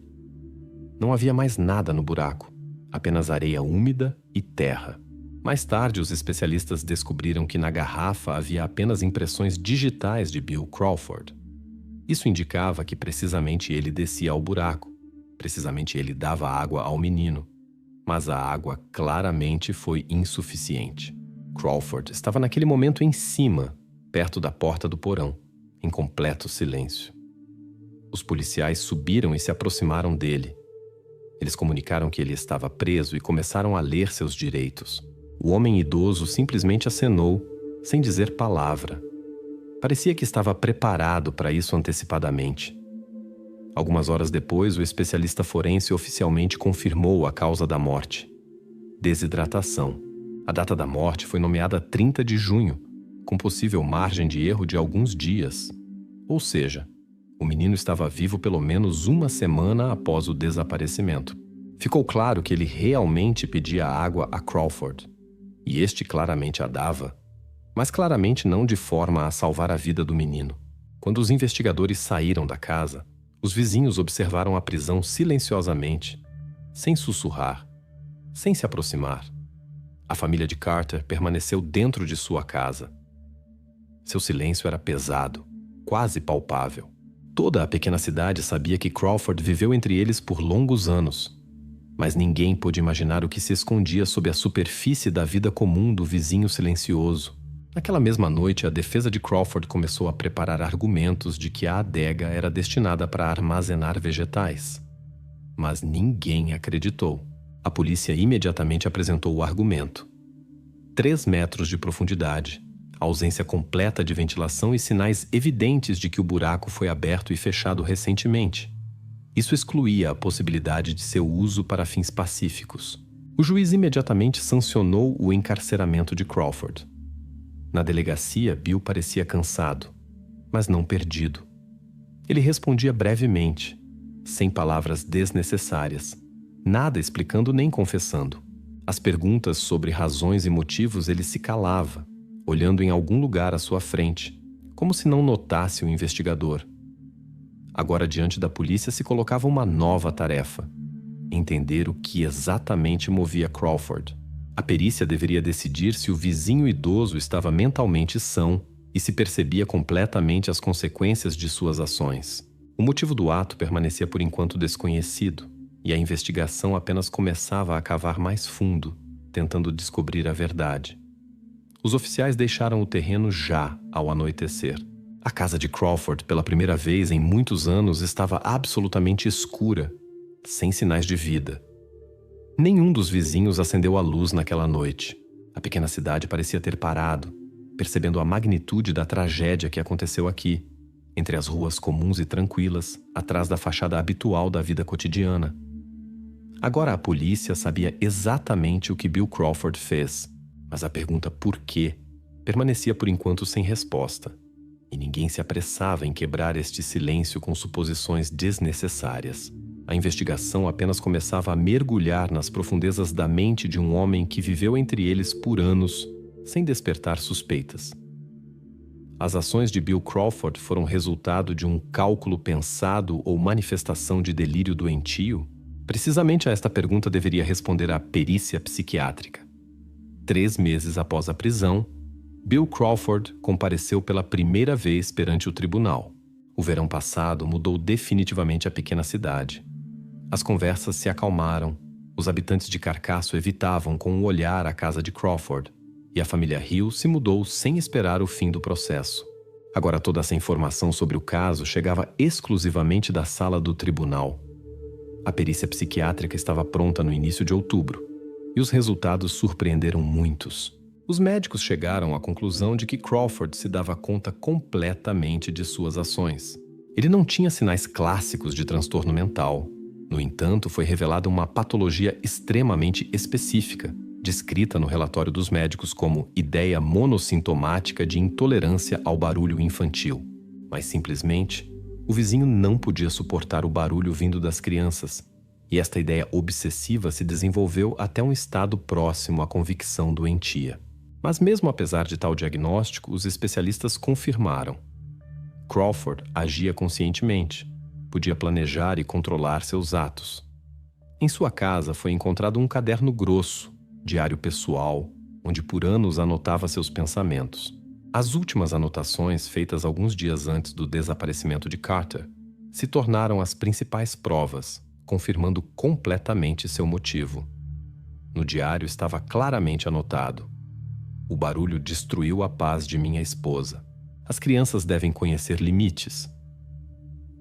Não havia mais nada no buraco, apenas areia úmida e terra. Mais tarde, os especialistas descobriram que na garrafa havia apenas impressões digitais de Bill Crawford. Isso indicava que precisamente ele descia ao buraco, precisamente ele dava água ao menino. Mas a água claramente foi insuficiente. Crawford estava naquele momento em cima, perto da porta do porão, em completo silêncio. Os policiais subiram e se aproximaram dele. Eles comunicaram que ele estava preso e começaram a ler seus direitos. O homem idoso simplesmente acenou, sem dizer palavra. Parecia que estava preparado para isso antecipadamente. Algumas horas depois, o especialista forense oficialmente confirmou a causa da morte: desidratação. A data da morte foi nomeada 30 de junho, com possível margem de erro de alguns dias. Ou seja, o menino estava vivo pelo menos uma semana após o desaparecimento. Ficou claro que ele realmente pedia água a Crawford. E este claramente a dava, mas claramente não de forma a salvar a vida do menino. Quando os investigadores saíram da casa, os vizinhos observaram a prisão silenciosamente, sem sussurrar, sem se aproximar. A família de Carter permaneceu dentro de sua casa. Seu silêncio era pesado, quase palpável. Toda a pequena cidade sabia que Crawford viveu entre eles por longos anos, mas ninguém pôde imaginar o que se escondia sob a superfície da vida comum do vizinho silencioso. Naquela mesma noite, a defesa de Crawford começou a preparar argumentos de que a adega era destinada para armazenar vegetais. Mas ninguém acreditou. A polícia imediatamente apresentou o argumento: 3 metros de profundidade, ausência completa de ventilação e sinais evidentes de que o buraco foi aberto e fechado recentemente. Isso excluía a possibilidade de seu uso para fins pacíficos. O juiz imediatamente sancionou o encarceramento de Crawford. Na delegacia, Bill parecia cansado, mas não perdido. Ele respondia brevemente, sem palavras desnecessárias, nada explicando nem confessando. As perguntas sobre razões e motivos ele se calava, olhando em algum lugar à sua frente, como se não notasse o investigador. Agora, diante da polícia, se colocava uma nova tarefa: entender o que exatamente movia Crawford. A perícia deveria decidir se o vizinho idoso estava mentalmente são e se percebia completamente as consequências de suas ações. O motivo do ato permanecia por enquanto desconhecido, e a investigação apenas começava a cavar mais fundo, tentando descobrir a verdade. Os oficiais deixaram o terreno já ao anoitecer. A casa de Crawford, pela primeira vez em muitos anos, estava absolutamente escura, sem sinais de vida. Nenhum dos vizinhos acendeu a luz naquela noite. A pequena cidade parecia ter parado, percebendo a magnitude da tragédia que aconteceu aqui, entre as ruas comuns e tranquilas, atrás da fachada habitual da vida cotidiana. Agora a polícia sabia exatamente o que Bill Crawford fez, mas a pergunta por quê permanecia por enquanto sem resposta, e ninguém se apressava em quebrar este silêncio com suposições desnecessárias. A investigação apenas começava a mergulhar nas profundezas da mente de um homem que viveu entre eles por anos, sem despertar suspeitas. As ações de Bill Crawford foram resultado de um cálculo pensado ou manifestação de delírio doentio? Precisamente a esta pergunta deveria responder a perícia psiquiátrica. 3 meses após a prisão, Bill Crawford compareceu pela primeira vez perante o tribunal. O verão passado mudou definitivamente a pequena cidade. As conversas se acalmaram, os habitantes de Carcasso evitavam com um olhar a casa de Crawford, e a família Hill se mudou sem esperar o fim do processo. Agora toda essa informação sobre o caso chegava exclusivamente da sala do tribunal. A perícia psiquiátrica estava pronta no início de outubro, e os resultados surpreenderam muitos. Os médicos chegaram à conclusão de que Crawford se dava conta completamente de suas ações. Ele não tinha sinais clássicos de transtorno mental. No entanto, foi revelada uma patologia extremamente específica, descrita no relatório dos médicos como ideia monossintomática de intolerância ao barulho infantil. Mas simplesmente, o vizinho não podia suportar o barulho vindo das crianças, e esta ideia obsessiva se desenvolveu até um estado próximo à convicção doentia. Mas mesmo apesar de tal diagnóstico, os especialistas confirmaram. Crawford agia conscientemente, podia planejar e controlar seus atos. Em sua casa foi encontrado um caderno grosso, diário pessoal, onde por anos anotava seus pensamentos. As últimas anotações, feitas alguns dias antes do desaparecimento de Carter, se tornaram as principais provas, confirmando completamente seu motivo. No diário estava claramente anotado: o barulho destruiu a paz de minha esposa. As crianças devem conhecer limites.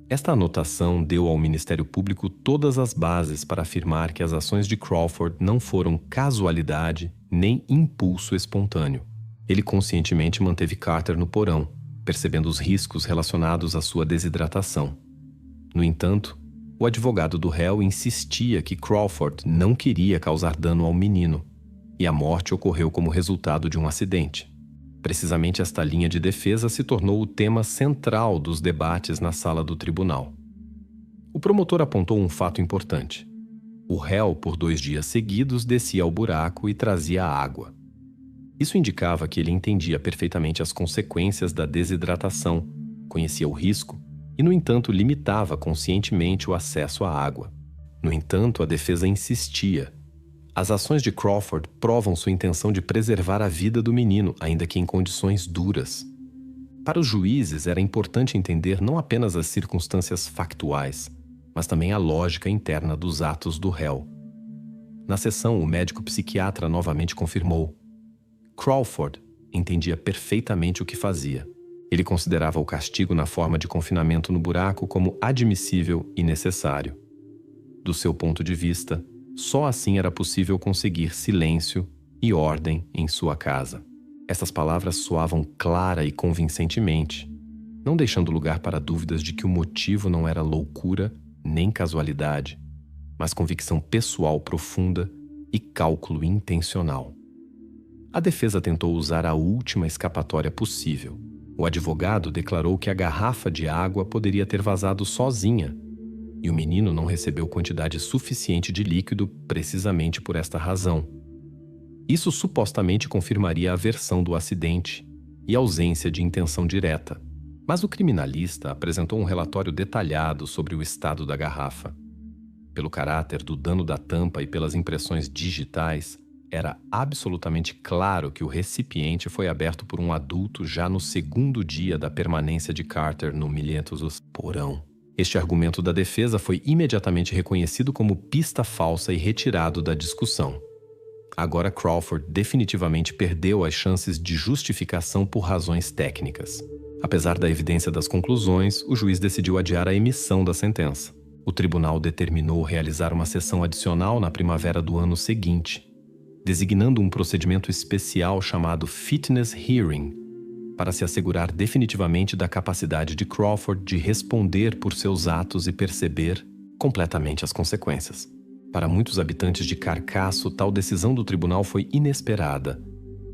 Esta anotação deu ao Ministério Público todas as bases para afirmar que as ações de Crawford não foram casualidade nem impulso espontâneo. Ele conscientemente manteve Carter no porão, percebendo os riscos relacionados à sua desidratação. No entanto, o advogado do réu insistia que Crawford não queria causar dano ao menino, e a morte ocorreu como resultado de um acidente. Precisamente esta linha de defesa se tornou o tema central dos debates na sala do tribunal. O promotor apontou um fato importante. O réu, por 2 dias seguidos, descia ao buraco e trazia água. Isso indicava que ele entendia perfeitamente as consequências da desidratação, conhecia o risco e, no entanto, limitava conscientemente o acesso à água. No entanto, a defesa insistia. As ações de Crawford provam sua intenção de preservar a vida do menino, ainda que em condições duras. Para os juízes, era importante entender não apenas as circunstâncias factuais, mas também a lógica interna dos atos do réu. Na sessão, o médico psiquiatra novamente confirmou: Crawford entendia perfeitamente o que fazia. Ele considerava o castigo na forma de confinamento no buraco como admissível e necessário. Do seu ponto de vista, só assim era possível conseguir silêncio e ordem em sua casa. Essas palavras soavam clara e convincentemente, não deixando lugar para dúvidas de que o motivo não era loucura nem casualidade, mas convicção pessoal profunda e cálculo intencional. A defesa tentou usar a última escapatória possível. O advogado declarou que a garrafa de água poderia ter vazado sozinha, e o menino não recebeu quantidade suficiente de líquido precisamente por esta razão. Isso supostamente confirmaria a versão do acidente e ausência de intenção direta. Mas o criminalista apresentou um relatório detalhado sobre o estado da garrafa. Pelo caráter do dano da tampa e pelas impressões digitais, era absolutamente claro que o recipiente foi aberto por um adulto já no 2º dia da permanência de Carter no milhentos porão. Este argumento da defesa foi imediatamente reconhecido como pista falsa e retirado da discussão. Agora Crawford definitivamente perdeu as chances de justificação por razões técnicas. Apesar da evidência das conclusões, o juiz decidiu adiar a emissão da sentença. O tribunal determinou realizar uma sessão adicional na primavera do ano seguinte, designando um procedimento especial chamado Fitness Hearing, para se assegurar definitivamente da capacidade de Crawford de responder por seus atos e perceber completamente as consequências. Para muitos habitantes de Carcasso, tal decisão do tribunal foi inesperada,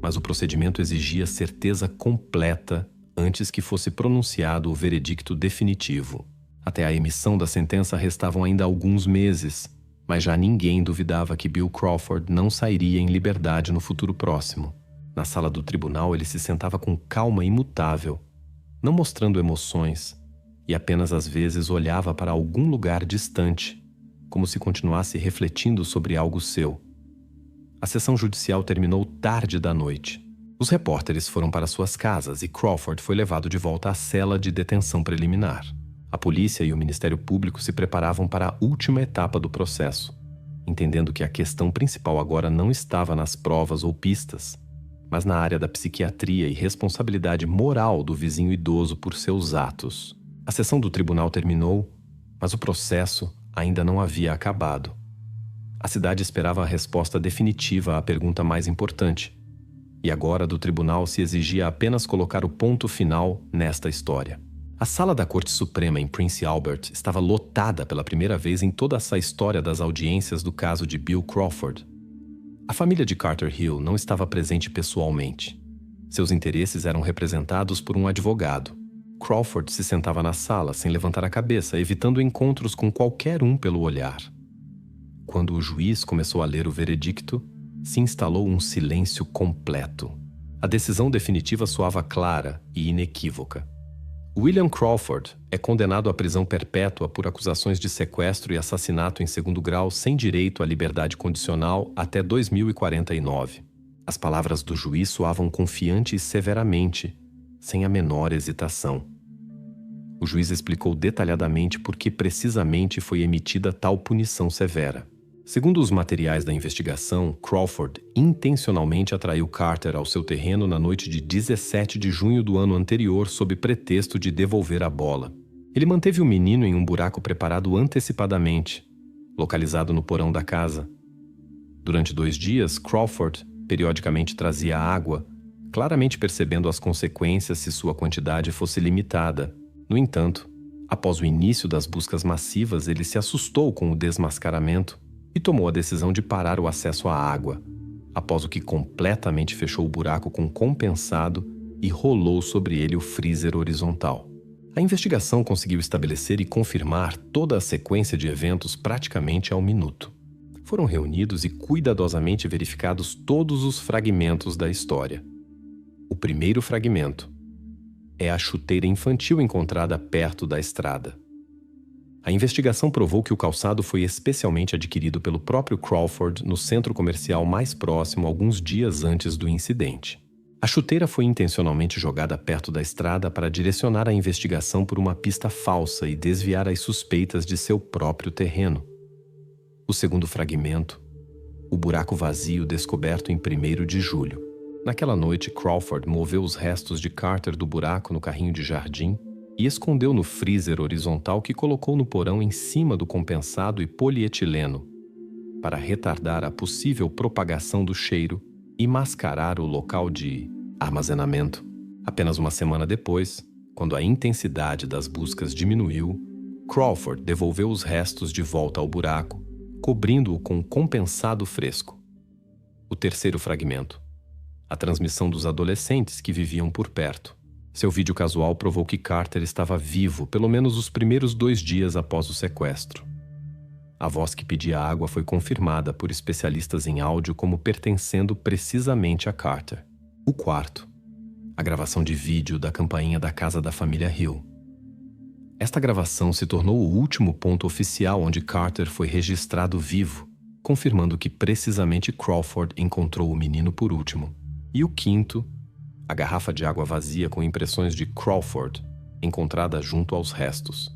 mas o procedimento exigia certeza completa antes que fosse pronunciado o veredicto definitivo. Até a emissão da sentença restavam ainda alguns meses, mas já ninguém duvidava que Bill Crawford não sairia em liberdade no futuro próximo. Na sala do tribunal, ele se sentava com calma imutável, não mostrando emoções, e apenas às vezes olhava para algum lugar distante, como se continuasse refletindo sobre algo seu. A sessão judicial terminou tarde da noite. Os repórteres foram para suas casas e Crawford foi levado de volta à cela de detenção preliminar. A polícia e o Ministério Público se preparavam para a última etapa do processo, entendendo que a questão principal agora não estava nas provas ou pistas, mas na área da psiquiatria e responsabilidade moral do vizinho idoso por seus atos. A sessão do tribunal terminou, mas o processo ainda não havia acabado. A cidade esperava a resposta definitiva à pergunta mais importante, e agora do tribunal se exigia apenas colocar o ponto final nesta história. A sala da Corte Suprema em Prince Albert estava lotada pela primeira vez em toda essa história das audiências do caso de Bill Crawford. A família de Carter Hill não estava presente pessoalmente. Seus interesses eram representados por um advogado. Crawford se sentava na sala sem levantar a cabeça, evitando encontros com qualquer um pelo olhar. Quando o juiz começou a ler o veredicto, se instalou um silêncio completo. A decisão definitiva soava clara e inequívoca. William Crawford é condenado à prisão perpétua por acusações de sequestro e assassinato em segundo grau sem direito à liberdade condicional até 2049. As palavras do juiz soavam confiante e severamente, sem a menor hesitação. O juiz explicou detalhadamente por que precisamente foi emitida tal punição severa. Segundo os materiais da investigação, Crawford intencionalmente atraiu Carter ao seu terreno na noite de 17 de junho do ano anterior sob pretexto de devolver a bola. Ele manteve o menino em um buraco preparado antecipadamente, localizado no porão da casa. Durante 2 dias, Crawford periodicamente trazia água, claramente percebendo as consequências se sua quantidade fosse limitada. No entanto, após o início das buscas massivas, ele se assustou com o desmascaramento e tomou a decisão de parar o acesso à água, após o que completamente fechou o buraco com compensado e rolou sobre ele o freezer horizontal. A investigação conseguiu estabelecer e confirmar toda a sequência de eventos praticamente ao minuto. Foram reunidos e cuidadosamente verificados todos os fragmentos da história. O primeiro fragmento é a chuteira infantil encontrada perto da estrada. A investigação provou que o calçado foi especialmente adquirido pelo próprio Crawford no centro comercial mais próximo alguns dias antes do incidente. A chuteira foi intencionalmente jogada perto da estrada para direcionar a investigação por uma pista falsa e desviar as suspeitas de seu próprio terreno. O segundo fragmento, o buraco vazio descoberto em 1º de julho. Naquela noite, Crawford moveu os restos de Carter do buraco no carrinho de jardim e escondeu no freezer horizontal que colocou no porão em cima do compensado e polietileno, para retardar a possível propagação do cheiro e mascarar o local de armazenamento. Apenas uma semana depois, quando a intensidade das buscas diminuiu, Crawford devolveu os restos de volta ao buraco, cobrindo-o com compensado fresco. O terceiro fragmento, a transmissão dos adolescentes que viviam por perto. Seu vídeo casual provou que Carter estava vivo pelo menos os primeiros 2 dias após o sequestro. A voz que pedia água foi confirmada por especialistas em áudio como pertencendo precisamente a Carter. O quarto, a gravação de vídeo da campainha da casa da família Hill. Esta gravação se tornou o último ponto oficial onde Carter foi registrado vivo, confirmando que precisamente Crawford encontrou o menino por último. E o quinto, a garrafa de água vazia com impressões de Crawford, encontrada junto aos restos.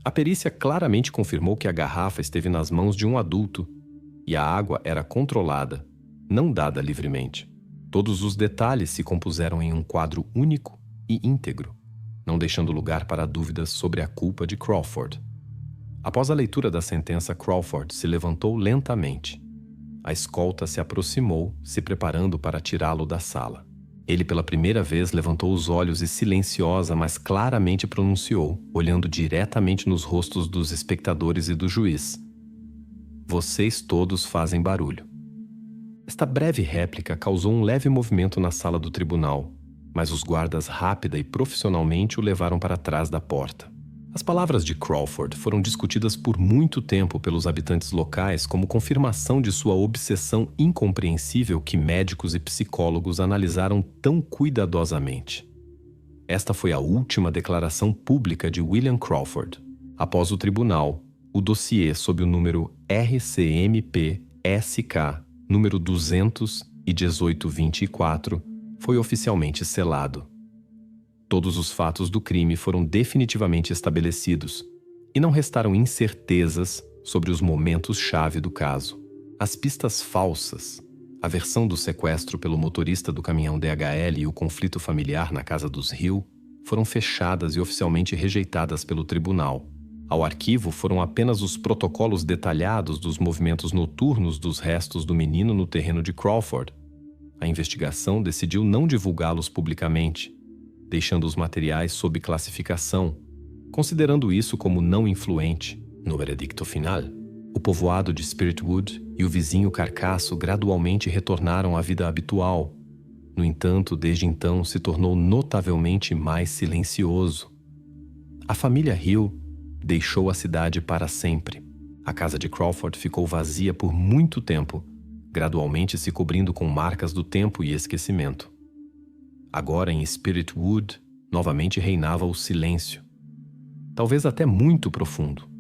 A perícia claramente confirmou que a garrafa esteve nas mãos de um adulto e a água era controlada, não dada livremente. Todos os detalhes se compuseram em um quadro único e íntegro, não deixando lugar para dúvidas sobre a culpa de Crawford. Após a leitura da sentença, Crawford se levantou lentamente. A escolta se aproximou, se preparando para tirá-lo da sala. Ele pela primeira vez levantou os olhos e silenciosa, mas claramente pronunciou, olhando diretamente nos rostos dos espectadores e do juiz: "Vocês todos fazem barulho." Esta breve réplica causou um leve movimento na sala do tribunal, mas os guardas rápida e profissionalmente o levaram para trás da porta. As palavras de Crawford foram discutidas por muito tempo pelos habitantes locais como confirmação de sua obsessão incompreensível que médicos e psicólogos analisaram tão cuidadosamente. Esta foi a última declaração pública de William Crawford. Após o tribunal, o dossiê sob o número RCMP-SK, número 21824, foi oficialmente selado. Todos os fatos do crime foram definitivamente estabelecidos e não restaram incertezas sobre os momentos-chave do caso. As pistas falsas, a versão do sequestro pelo motorista do caminhão DHL e o conflito familiar na casa dos Hill foram fechadas e oficialmente rejeitadas pelo tribunal. Ao arquivo foram apenas os protocolos detalhados dos movimentos noturnos dos restos do menino no terreno de Crawford. A investigação decidiu não divulgá-los publicamente, deixando os materiais sob classificação, considerando isso como não influente. No veredicto final, O povoado de Spiritwood e o vizinho Carcaço gradualmente retornaram à vida habitual. No entanto, desde então se tornou notavelmente mais silencioso. A família Hill deixou a cidade para sempre. A casa de Crawford ficou vazia por muito tempo, gradualmente se cobrindo com marcas do tempo e esquecimento. Agora em Spiritwood, novamente reinava o silêncio. Talvez até muito profundo.